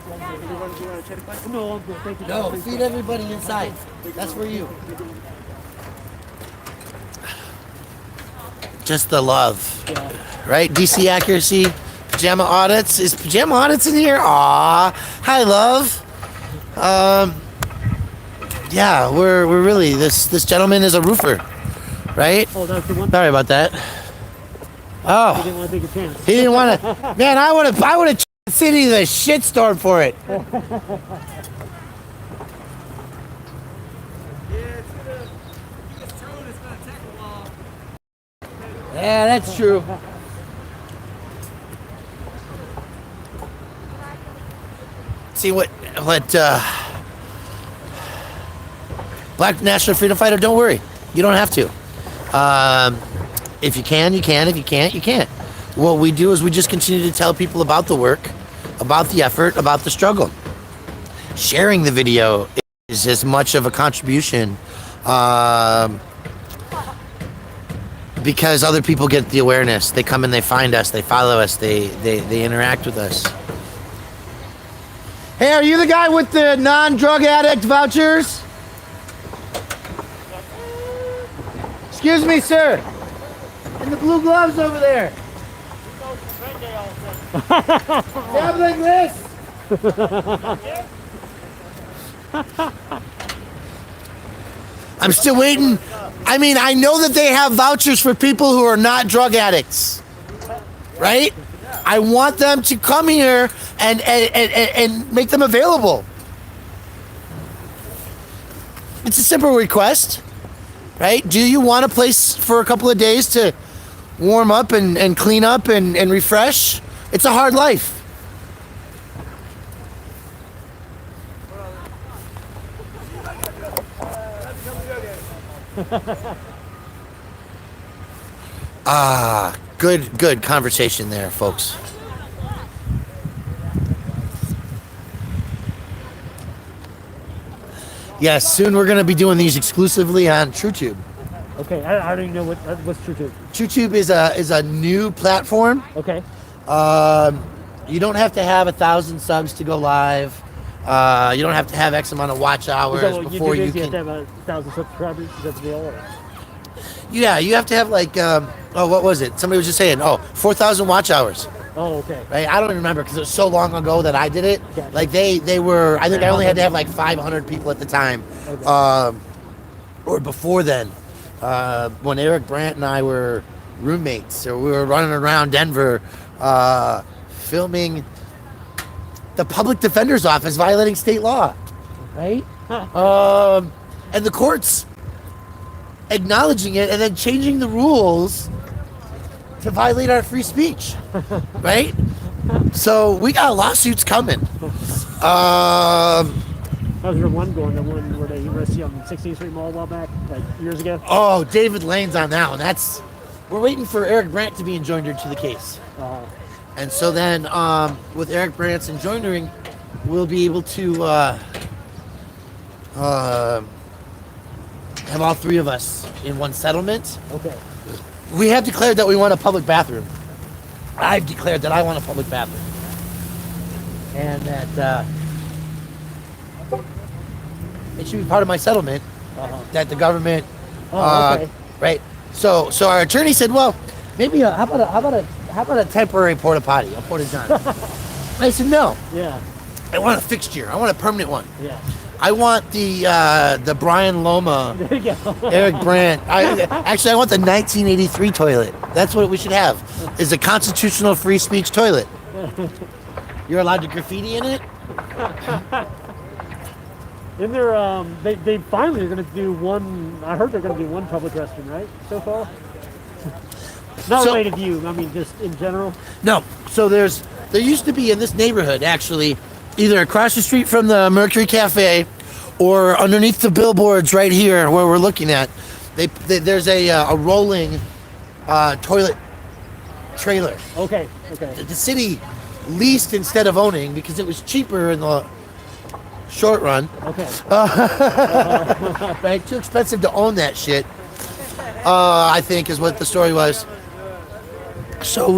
You want to check it? No, I'm good. Thank you. No, feed everybody inside. That's for you. Just the love. Yeah. Right? DC Accuracy, Pajama Audits. Is Pajama Audits in here? Aw. Hi, love. Yeah, we're really this gentleman is a roofer, right? Oh, that's the one. Sorry about that. I Oh, didn't want to take a chance. he didn't want to. Man, I would have city the shitstorm for it. Yeah, that's true. See what Black National Freedom Fighter, don't worry. You don't have to. If you can, you can. If you can't, you can't. What we do is we just continue to tell people about the work, about the effort, about the struggle. Sharing the video is as much of a contribution because other people get the awareness. They come and they find us, they follow us, they interact with us. Hey, are you the guy with the non-drug addict vouchers? Excuse me, sir. And the blue gloves over there. Sound like this. I'm still waiting. I mean, I know that they have vouchers for people who are not drug addicts, right? I want them to come here and make them available. It's a simple request, right? Do you want a place for a couple of days to warm up and clean up and refresh? It's a hard life. Good conversation there, folks. Yes, soon we're going to be doing these exclusively on TrueTube. Okay, I don't even know what's TrueTube. TrueTube is a new platform. Okay. You don't have to have 1,000 subs to go live. You don't have to have X amount of watch hours before you can. You have to have 1,000 subscribers. Is that the deal? Or? Yeah, you have to have like what was it? Somebody was just saying, 4,000 watch hours. Oh, okay. Right? I don't even remember because it was so long ago that I did it. Gotcha. Like they were. I think I only had to have like 500 people at the time, Okay. or before then, when Eric Brandt and I were roommates. So we were running around Denver, filming the public defender's office violating state law, right? And the courts acknowledging it and then changing the rules to violate our free speech, right? So we got lawsuits coming. How's your one going? The one where they arrested you on 16th Street Mall a while back, like years ago? Oh, David Lane's on that one. We're waiting for Eric Brandt to be enjoined to the case. And so then with Eric Brandt's enjoining, we'll be able to have all three of us in one settlement. Okay. We have declared that we want a public bathroom. I've declared that I want a public bathroom. And that it should be part of my settlement that the government, Okay. right? So our attorney said, well, maybe how about a temporary porta potty, a porta john? I said no. Yeah. I want a fixture. I want a permanent one. Yeah. I want the Brian Loma, There you go. Eric Brandt. I want the 1983 toilet. That's what we should have. Is a constitutional free speech toilet. You're allowed to graffiti in it. In there, they finally are going to do one. I heard they're going to do one public restroom, right? So far. Not So- related to you. I mean, just in general. No. So there used to be in this neighborhood actually, either across the street from the Mercury Cafe, or underneath the billboards right here where we're looking at. There's a rolling toilet trailer. Okay. Okay. The city leased instead of owning because it was cheaper in the short run. Okay. Right? Too expensive to own that shit. I think is what the story was. So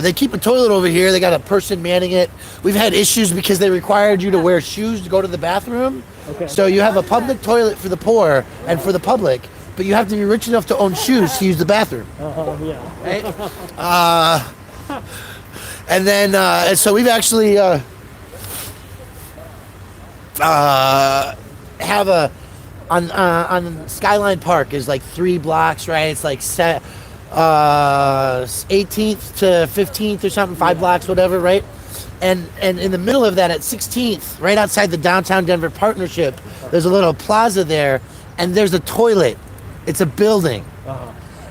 they keep a toilet over here. They got a person manning it. We've had issues because they required you to wear shoes to go to the bathroom. Okay. So you have a public toilet for the poor and for the public, but you have to be rich enough to own shoes to use the bathroom. Yeah. Right? And then and so we've actually have a on Skyline Park is like 3 blocks, right? It's like 18th to 15th or something, 5 blocks, whatever, right? And in the middle of that, at 16th, right outside the downtown Denver partnership, there's a little plaza there, and there's a toilet. It's a building.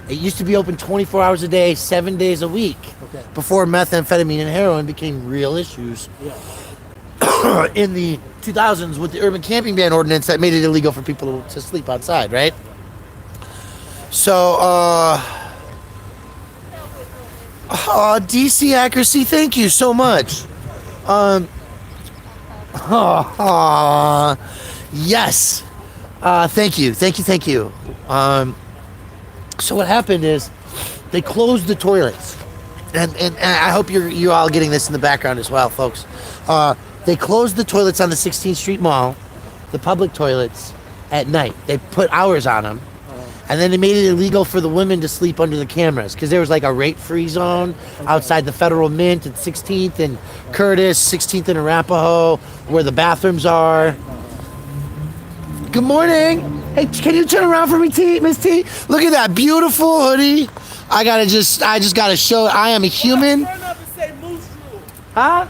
It used to be open 24 hours a day, 7 days a week, Okay. before methamphetamine and heroin became real issues Yeah. in the 2000s with the urban camping ban ordinance that made it illegal for people to sleep outside, right? So, DC Accuracy, thank you so much. Yes. Thank you. So what happened is they closed the toilets. And I hope you're all getting this in the background as well, folks. They closed the toilets on the 16th Street Mall, the public toilets, at night. They put hours on them. And then they made it illegal for the women to sleep under the cameras because there was like a rape-free zone outside the Federal Mint at 16th and Curtis, 16th and Arapahoe, where the bathrooms are. Good morning. Hey, can you turn around for me, T, Miss T? Look at that beautiful hoodie. I just gotta show I am a human. Turn up and say moose drool. Huh?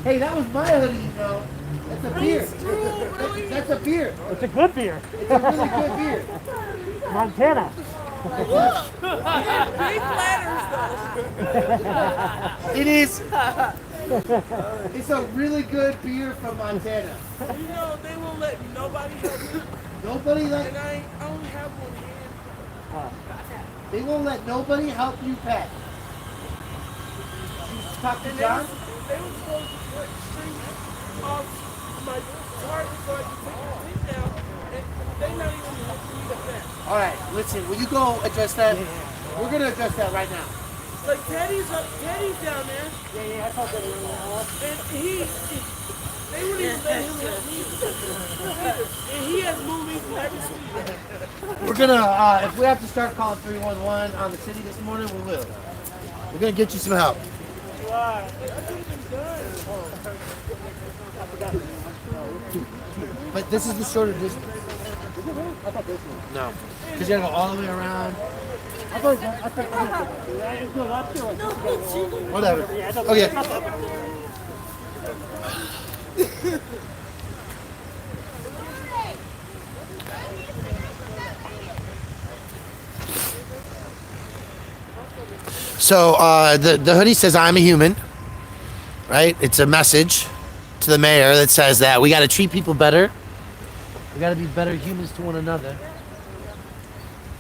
Hey, that was my hoodie, you know. That's a beer. That's a beer. It's a good beer. It's a really good beer. Montana. Big letters though. It is. It's a really good beer from Montana. You know they won't let nobody help me, Nobody and let. I only have one hand. They won't let nobody help you pack. You talk to And John. they were supposed to put strings off my target so I could take the thing down, and they not even helping me with that. All right, listen. Will you go address that? We're gonna address that right now. Like Teddy's down there, Yeah, I thought that was and they wouldn't even let him help me. And he has movies back in Sweden. We're gonna. If we have to start calling 311 on the city this morning, we will. We're gonna get you some help. Why? That could have been done. But this is the shorter distance. No, because you gotta go all the way around. Whatever. Okay. So the hoodie says I'm a human, right? It's a message to the mayor that says that we got to treat people better. We got to be better humans to one another.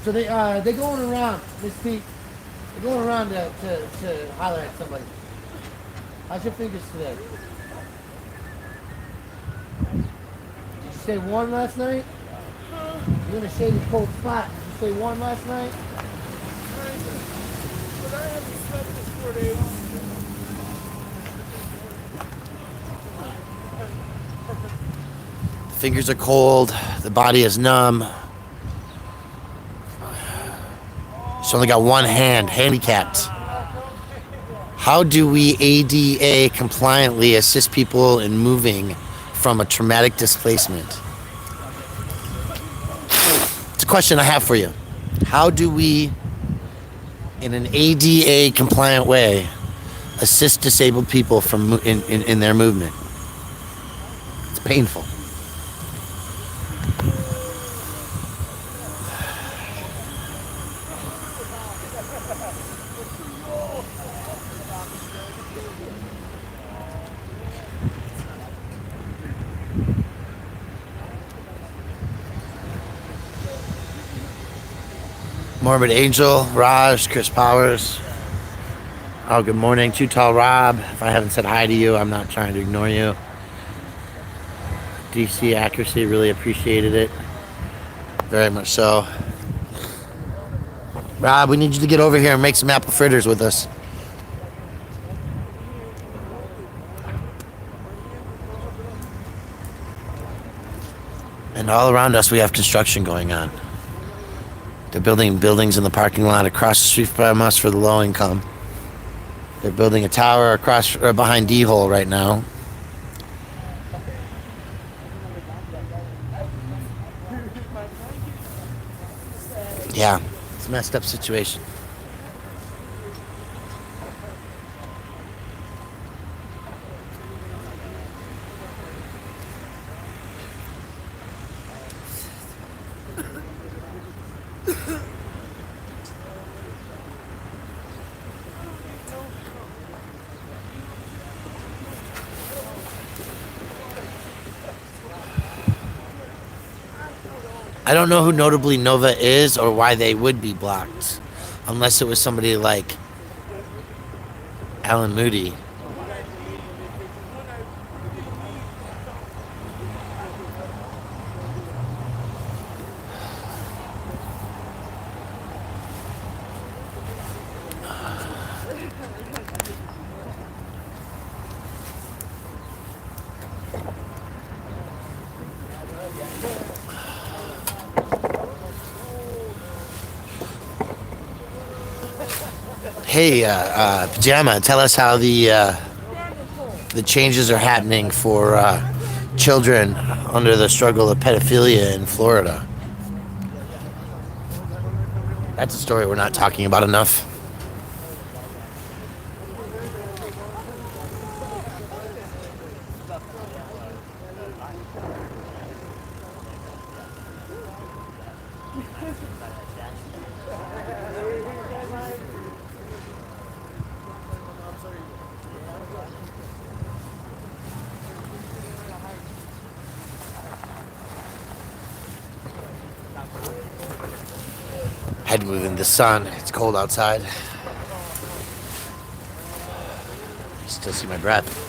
So they going around, Miss Pete. They're going around to holler at somebody. How's your fingers today? Did you stay warm last night? You're in a shady cold spot. Did you stay warm last night? But I haven't slept this 4 days. Fingers are cold. The body is numb. She's only got one hand, handicapped. How do we ADA compliantly assist people in moving from a traumatic displacement? It's a question I have for you. How do we, in an ADA compliant way, assist disabled people in their movement? It's painful. Morbid Angel, Raj, Chris Powers. Oh, good morning. Too Tall Rob. If I haven't said hi to you, I'm not trying to ignore you. DC Accuracy, really appreciated it. Very much so. Rob, we need you to get over here and make some apple fritters with us. And all around us, we have construction going on. They're building buildings in the parking lot across the street from us for the low income. They're building a tower across or behind D-Hole right now. Yeah, it's a messed up situation. I don't know who Notably Nova is or why they would be blocked, unless it was somebody like Alan Moody. Hey, Pajama, tell us how the changes are happening for children under the struggle of pedophilia in Florida. That's a story we're not talking about enough. Head moving the sun. It's cold outside. Still see my breath.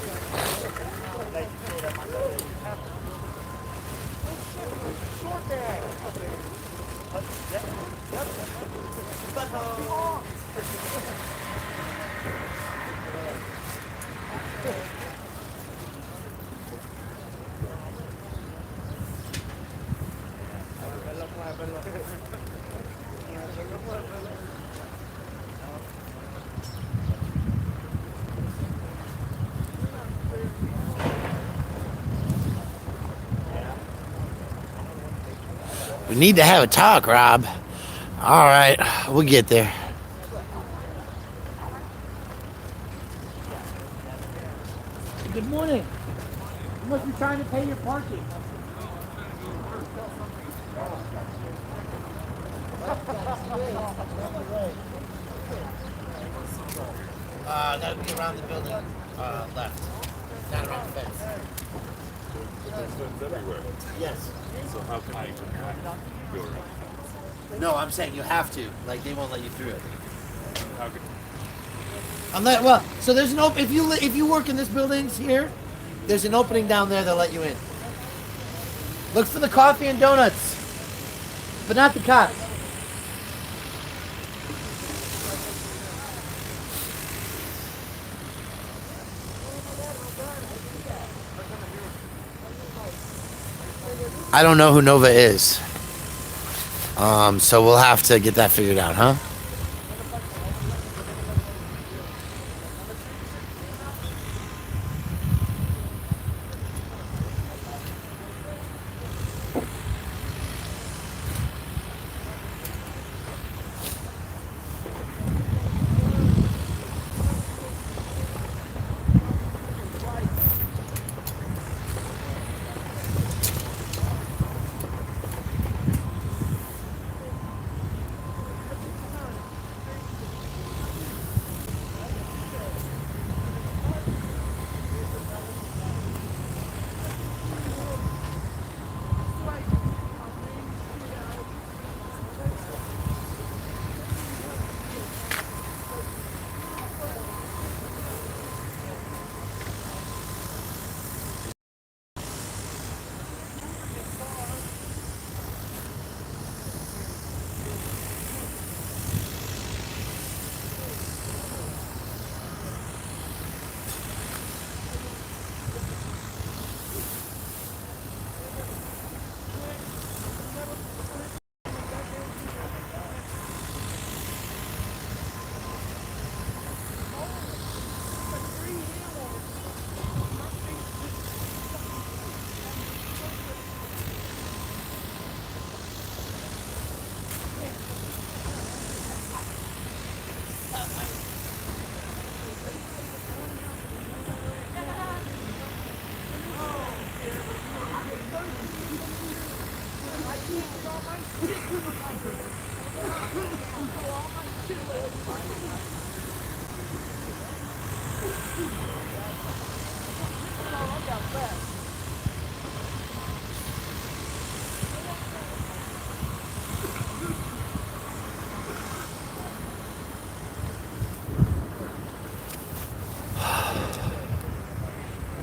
We need to have a talk, Rob. All right, we'll get there. Good morning. You must be trying to pay your parking. That would be around the building left, not around the fence. It's everywhere. Yes. So how can I go around? No, I'm saying you have to. Like, they won't let you through it. How can Well, so there's an open. If you work in this building here, there's an opening down there that'll let you in. Look for the coffee and donuts, but not the cops. I don't know who Nova is. So we'll have to get that figured out, huh?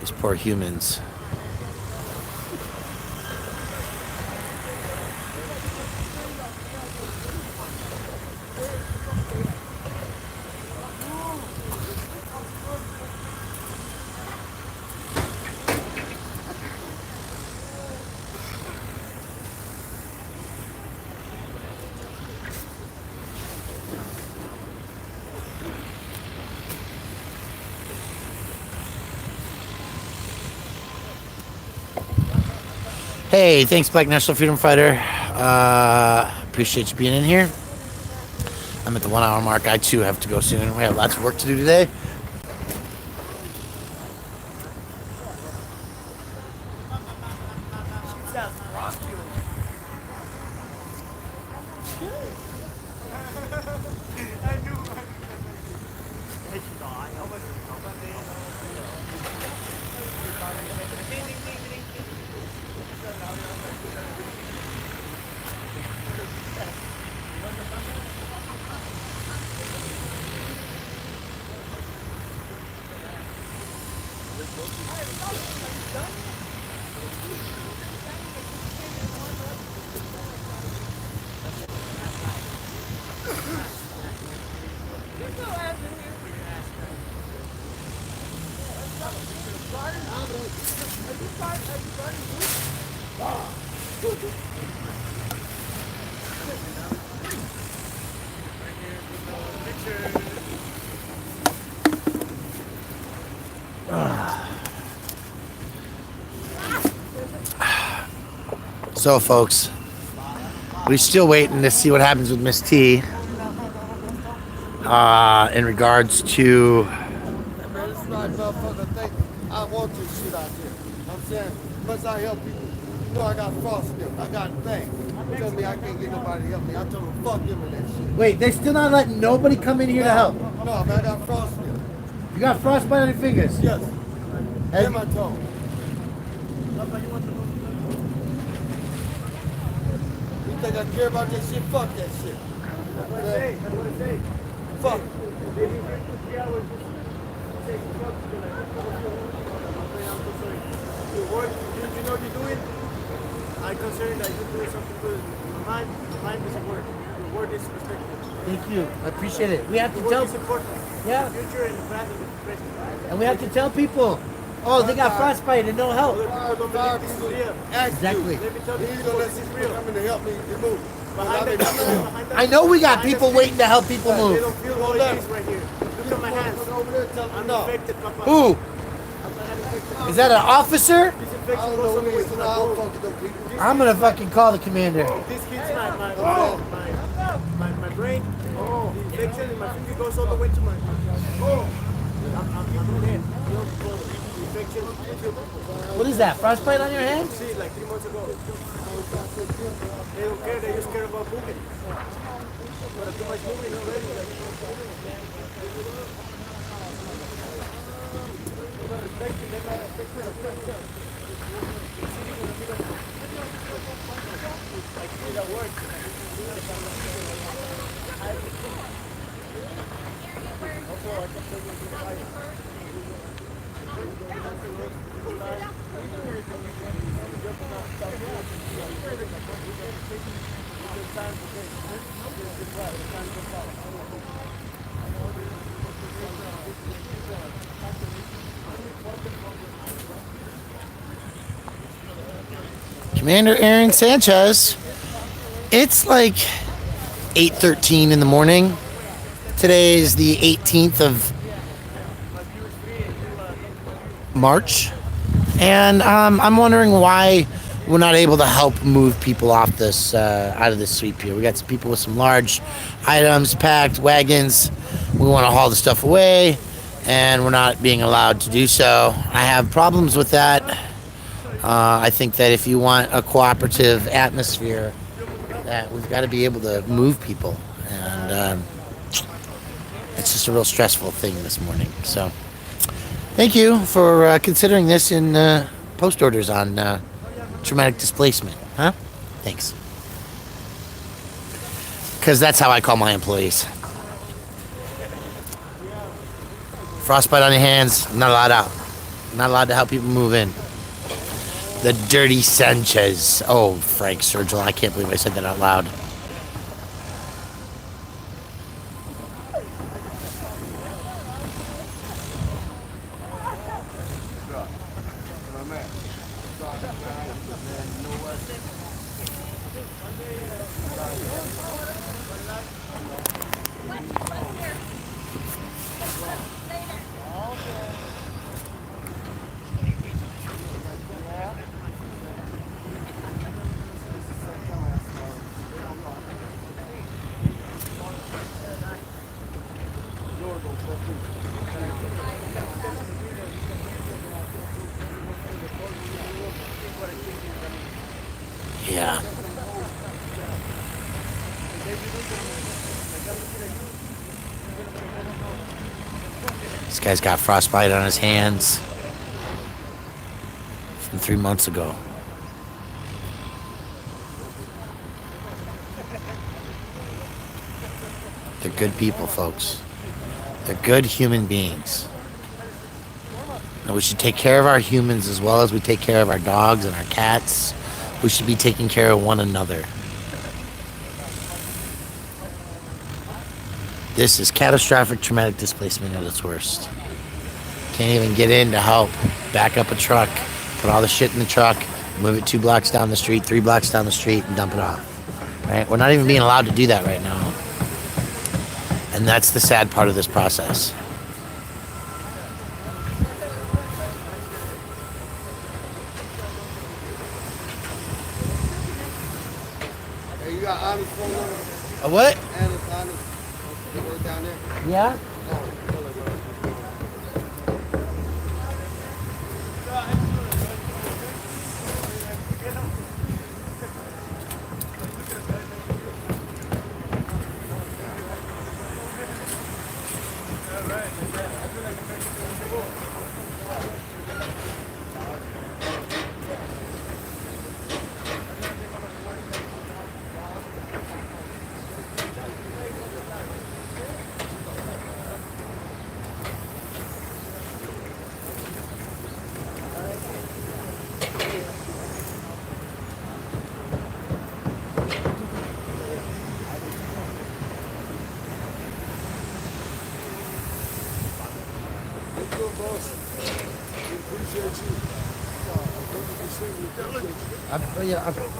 These poor humans. Hey, thanks, Black National Freedom Fighter. Appreciate you being in here. I'm at the 1 hour mark. I too have to go soon. We have lots of work to do today. So, folks, we're still waiting to see what happens with Miss T in regards to. Man, this right motherfucker think I want this shit out here. I'm saying, once I help people, you know I got frostbite, I got things. They tell me I can't get nobody to help me. I told them fuck them and that shit. Wait, they're still not letting nobody come in here to help. No, man, I got frostbite. You got frostbite on your fingers. Yes. And my toe. You think I care about that shit? Fuck that shit. Fuck. You know what you're doing? I'm concerned that you're doing something good. Mind doesn't work. Your word is respectful. Thank you. I appreciate it. We have to Your tell. word is important. Yeah. The future and the past of the present. And we have to tell people, oh, they got frostbite and no help. Other people don't believe this is real. Exactly. Let me tell you, people, this is real. Coming to help me remove. I know we got people waiting to help people They move. don't feel what it is right here. Look at my hands. I'm infected, Papa. Who? Is that an officer? This infection goes on the way to my bone. I'm gonna fucking call the commander. This hits my brain. The infection in my finger goes all the way to my. I'm dead. The infection. What is that? Frostbite on your hand? See, like 3 months ago. They don't care. They just care about moving. But too much moving already. Commander Aaron Sanchez. It's like 8:13 in the morning. Today is the 18th of March. And I'm wondering why we're not able to help move people off this, out of this sweep here. We got some people with some large items, packed wagons. We want to haul the stuff away, and we're not being allowed to do so. I have problems with that. I think that if you want a cooperative atmosphere that we've got to be able to move people, and it's just a real stressful thing this morning. So, thank you for considering this in post orders on traumatic displacement, huh? Thanks. Because that's how I call my employees. Frostbite on your hands, not allowed out. Not allowed to help people move in. The dirty Sanchez. Oh, Frank Sergil, I can't believe I said that out loud. Yeah. This guy's got frostbite on his hands from 3 months ago. They're good people, folks. They're good human beings. And we should take care of our humans as well as we take care of our dogs and our cats. We should be taking care of one another. This is catastrophic traumatic displacement at its worst. Can't even get in to help. Back up a truck, put all the shit in the truck, move it 2 blocks down the street, 3 blocks down the street, and dump it off. Right? We're not even being allowed to do that right now. And that's the sad part of this process. Hey, you got Anna's phone number? A what? Anna's. You work down there? Yeah?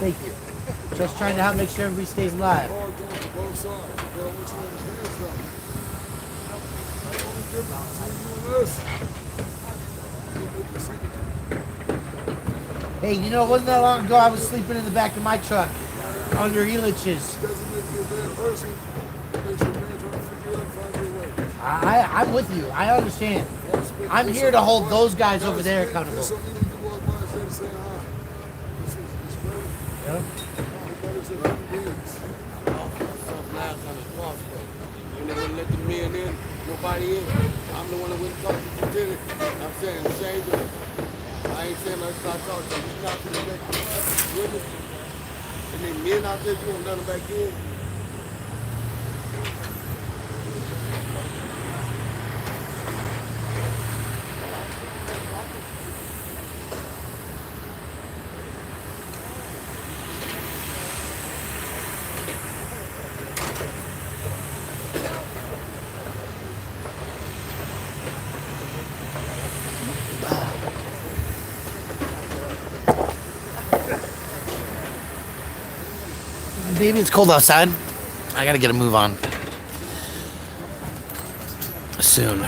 Thank you. Just trying to help make sure everybody stays alive. Hey, you know, it wasn't that long ago I was sleeping in the back of my truck under Elitch's. I'm with you. I understand. I'm here to hold those guys over there accountable. Yep. And they wouldn't let the men in, nobody in. I'm the one that went and talked to the lieutenant. I'm saying, same thing. I ain't saying let's start talking. You not gonna let with me. And then men out there, you won't let them back in. Baby, it's cold outside. I gotta get a move on. Soon.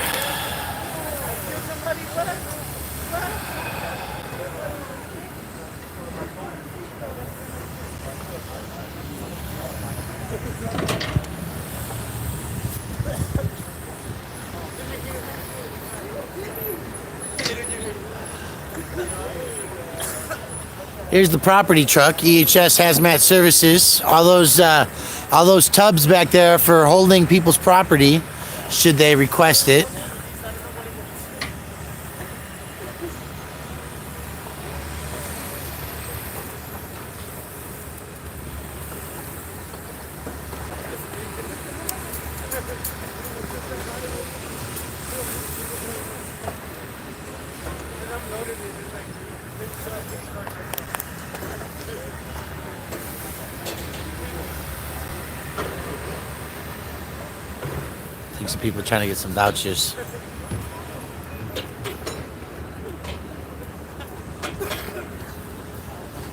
Here's the property truck, EHS Hazmat Services. All those tubs back there for holding people's property, should they request it. I think some people are trying to get some vouchers.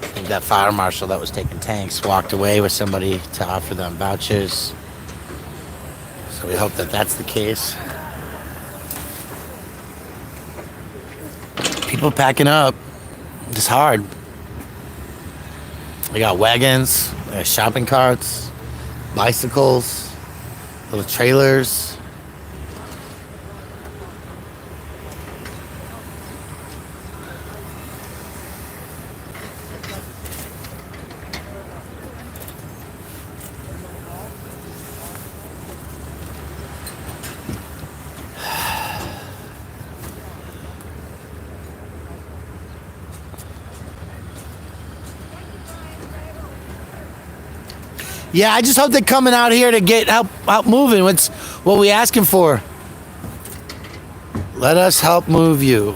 I think that fire marshal that was taking tanks walked away with somebody to offer them vouchers. So we hope that that's the case. People packing up. It's hard. We got wagons, we got shopping carts, bicycles, little trailers. Yeah, I just hope they're coming out here to get help moving. What's what we asking for? Let us help move you.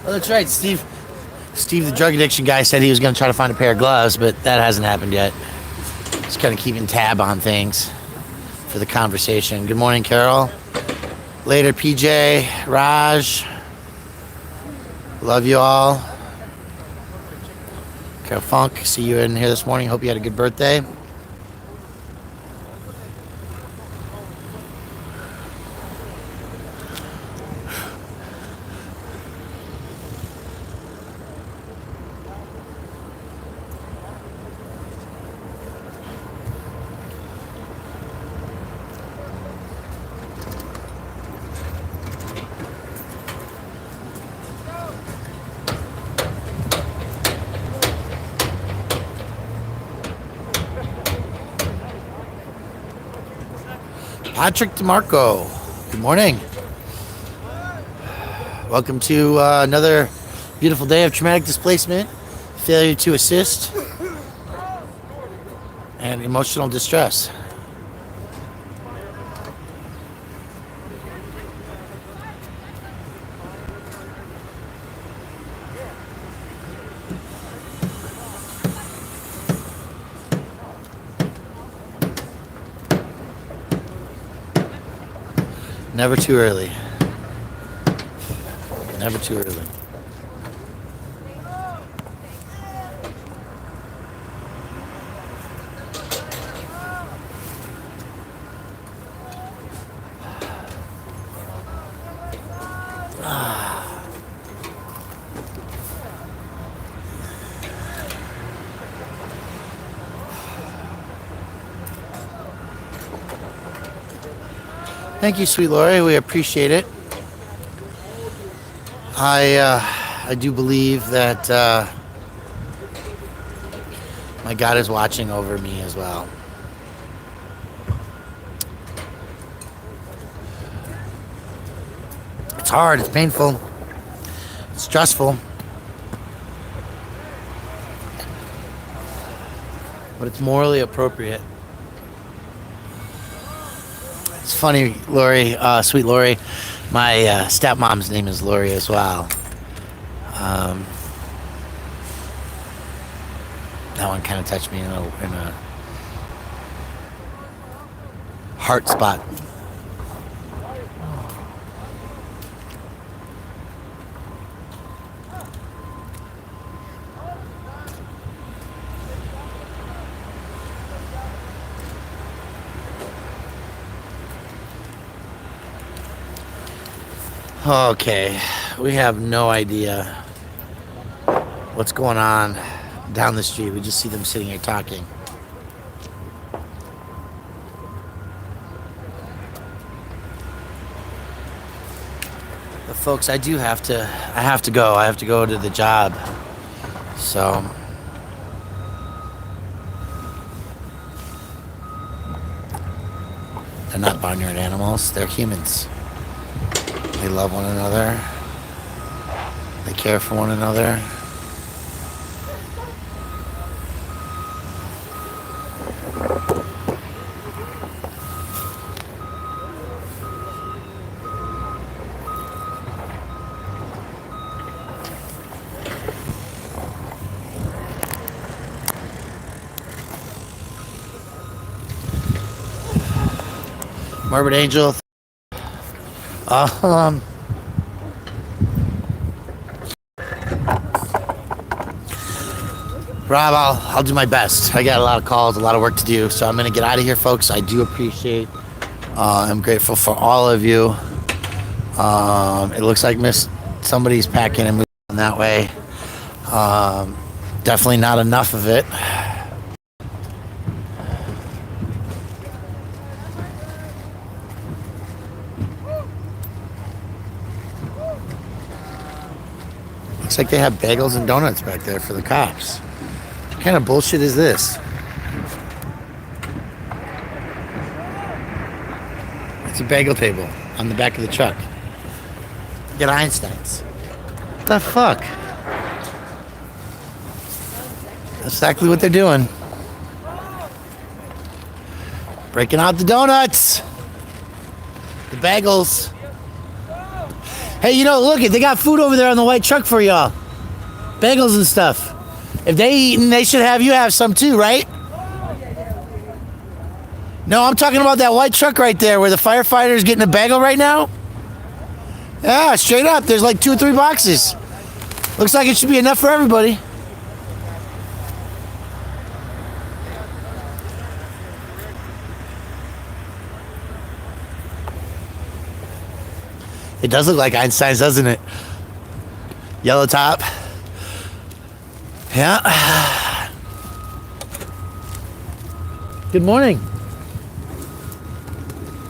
Oh, that's right, Steve. Steve, the drug addiction guy, said he was going to try to find a pair of gloves, but that hasn't happened yet. Just kind of keeping tab on things for the conversation. Good morning, Carol. Later, PJ, Raj. Love you all. Carol Funk, see you in here this morning. Hope you had a good birthday. Patrick DeMarco, good morning. Welcome to another beautiful day of traumatic displacement, failure to assist, and emotional distress. Never too early. Never too early. Thank you, sweet Lori. We appreciate it. I do believe that my God is watching over me as well. It's hard. It's painful. It's stressful. But it's morally appropriate. It's funny, Lori, sweet Lori. My stepmom's name is Lori as well. That one kind of touched me in a heart spot. Okay, we have no idea what's going on down the street. We just see them sitting here talking. But folks, I have to go. I have to go to the job. So they're not barnyard animals, they're humans. They love one another. They care for one another. Morbid Angel. Rob, I'll do my best. I got a lot of calls, a lot of work to do, so I'm gonna get out of here, folks. I do appreciate. I'm grateful for all of you. It looks like somebody's packing and moving that way. Definitely not enough of it. Looks like they have bagels and donuts back there for the cops. What kind of bullshit is this? It's a bagel table on the back of the truck. Get Einstein's. What the fuck? That's exactly what they're doing. Breaking out the donuts. The bagels. Hey, look, they got food over there on the white truck for y'all. Bagels and stuff. If they eating, they should have you have some too, right? No, I'm talking about that white truck right there where the firefighter's getting a bagel right now. Yeah, straight up. There's like 2 or 3 boxes. Looks like it should be enough for everybody. It does look like Einstein's, doesn't it? Yellow top. Yeah. Good morning.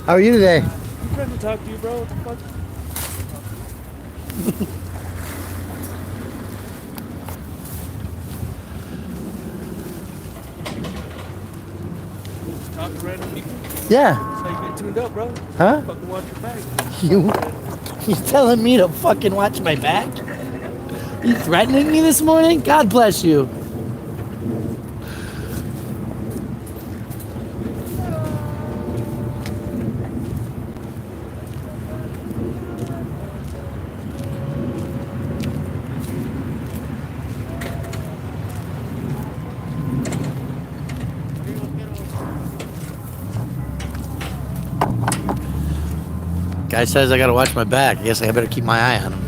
How are you today? I'm trying to talk to you, bro. What the fuck? Talk to random people. Yeah. That's how you get tuned up, bro. Huh? Fucking watch your back. You telling me to fucking watch my back? You threatening me this morning? God bless you. Guy says I gotta watch my back. I guess I better keep my eye on him.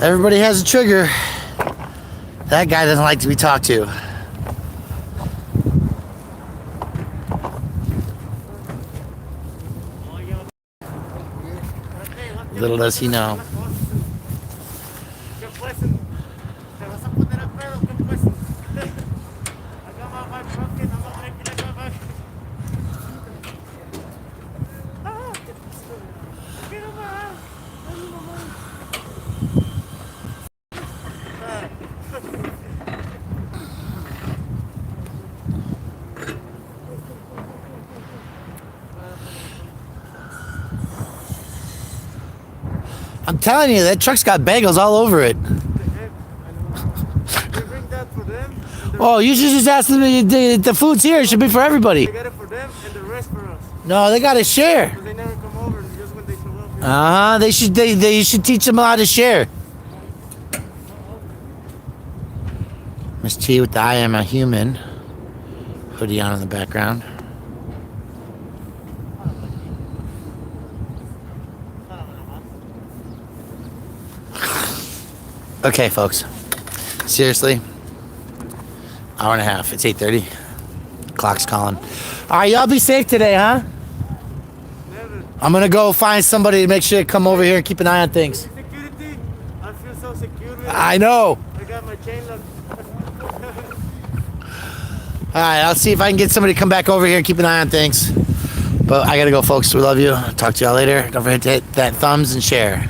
Everybody has a trigger. That guy doesn't like to be talked to. Little does he know. I'm telling you, that truck's got bagels all over it. Oh, you should just ask them. The food's here. It should be for everybody. They got it for them and the rest for us. No, they got to share. Because they never come over. Just when they show up. They should teach them how to share. Miss T with the I am a human hoodie on in the background. Okay, folks. Seriously. Hour and a half. It's 8:30. Clock's calling. All right, y'all be safe today, huh? Never. I'm gonna go find somebody to make sure to come over here and keep an eye on things. Security. I feel so secure. With I know. I got my chain locked. All right, I'll see if I can get somebody to come back over here and keep an eye on things. But I gotta go, folks. We love you. Talk to y'all later. Don't forget to hit that thumbs and share.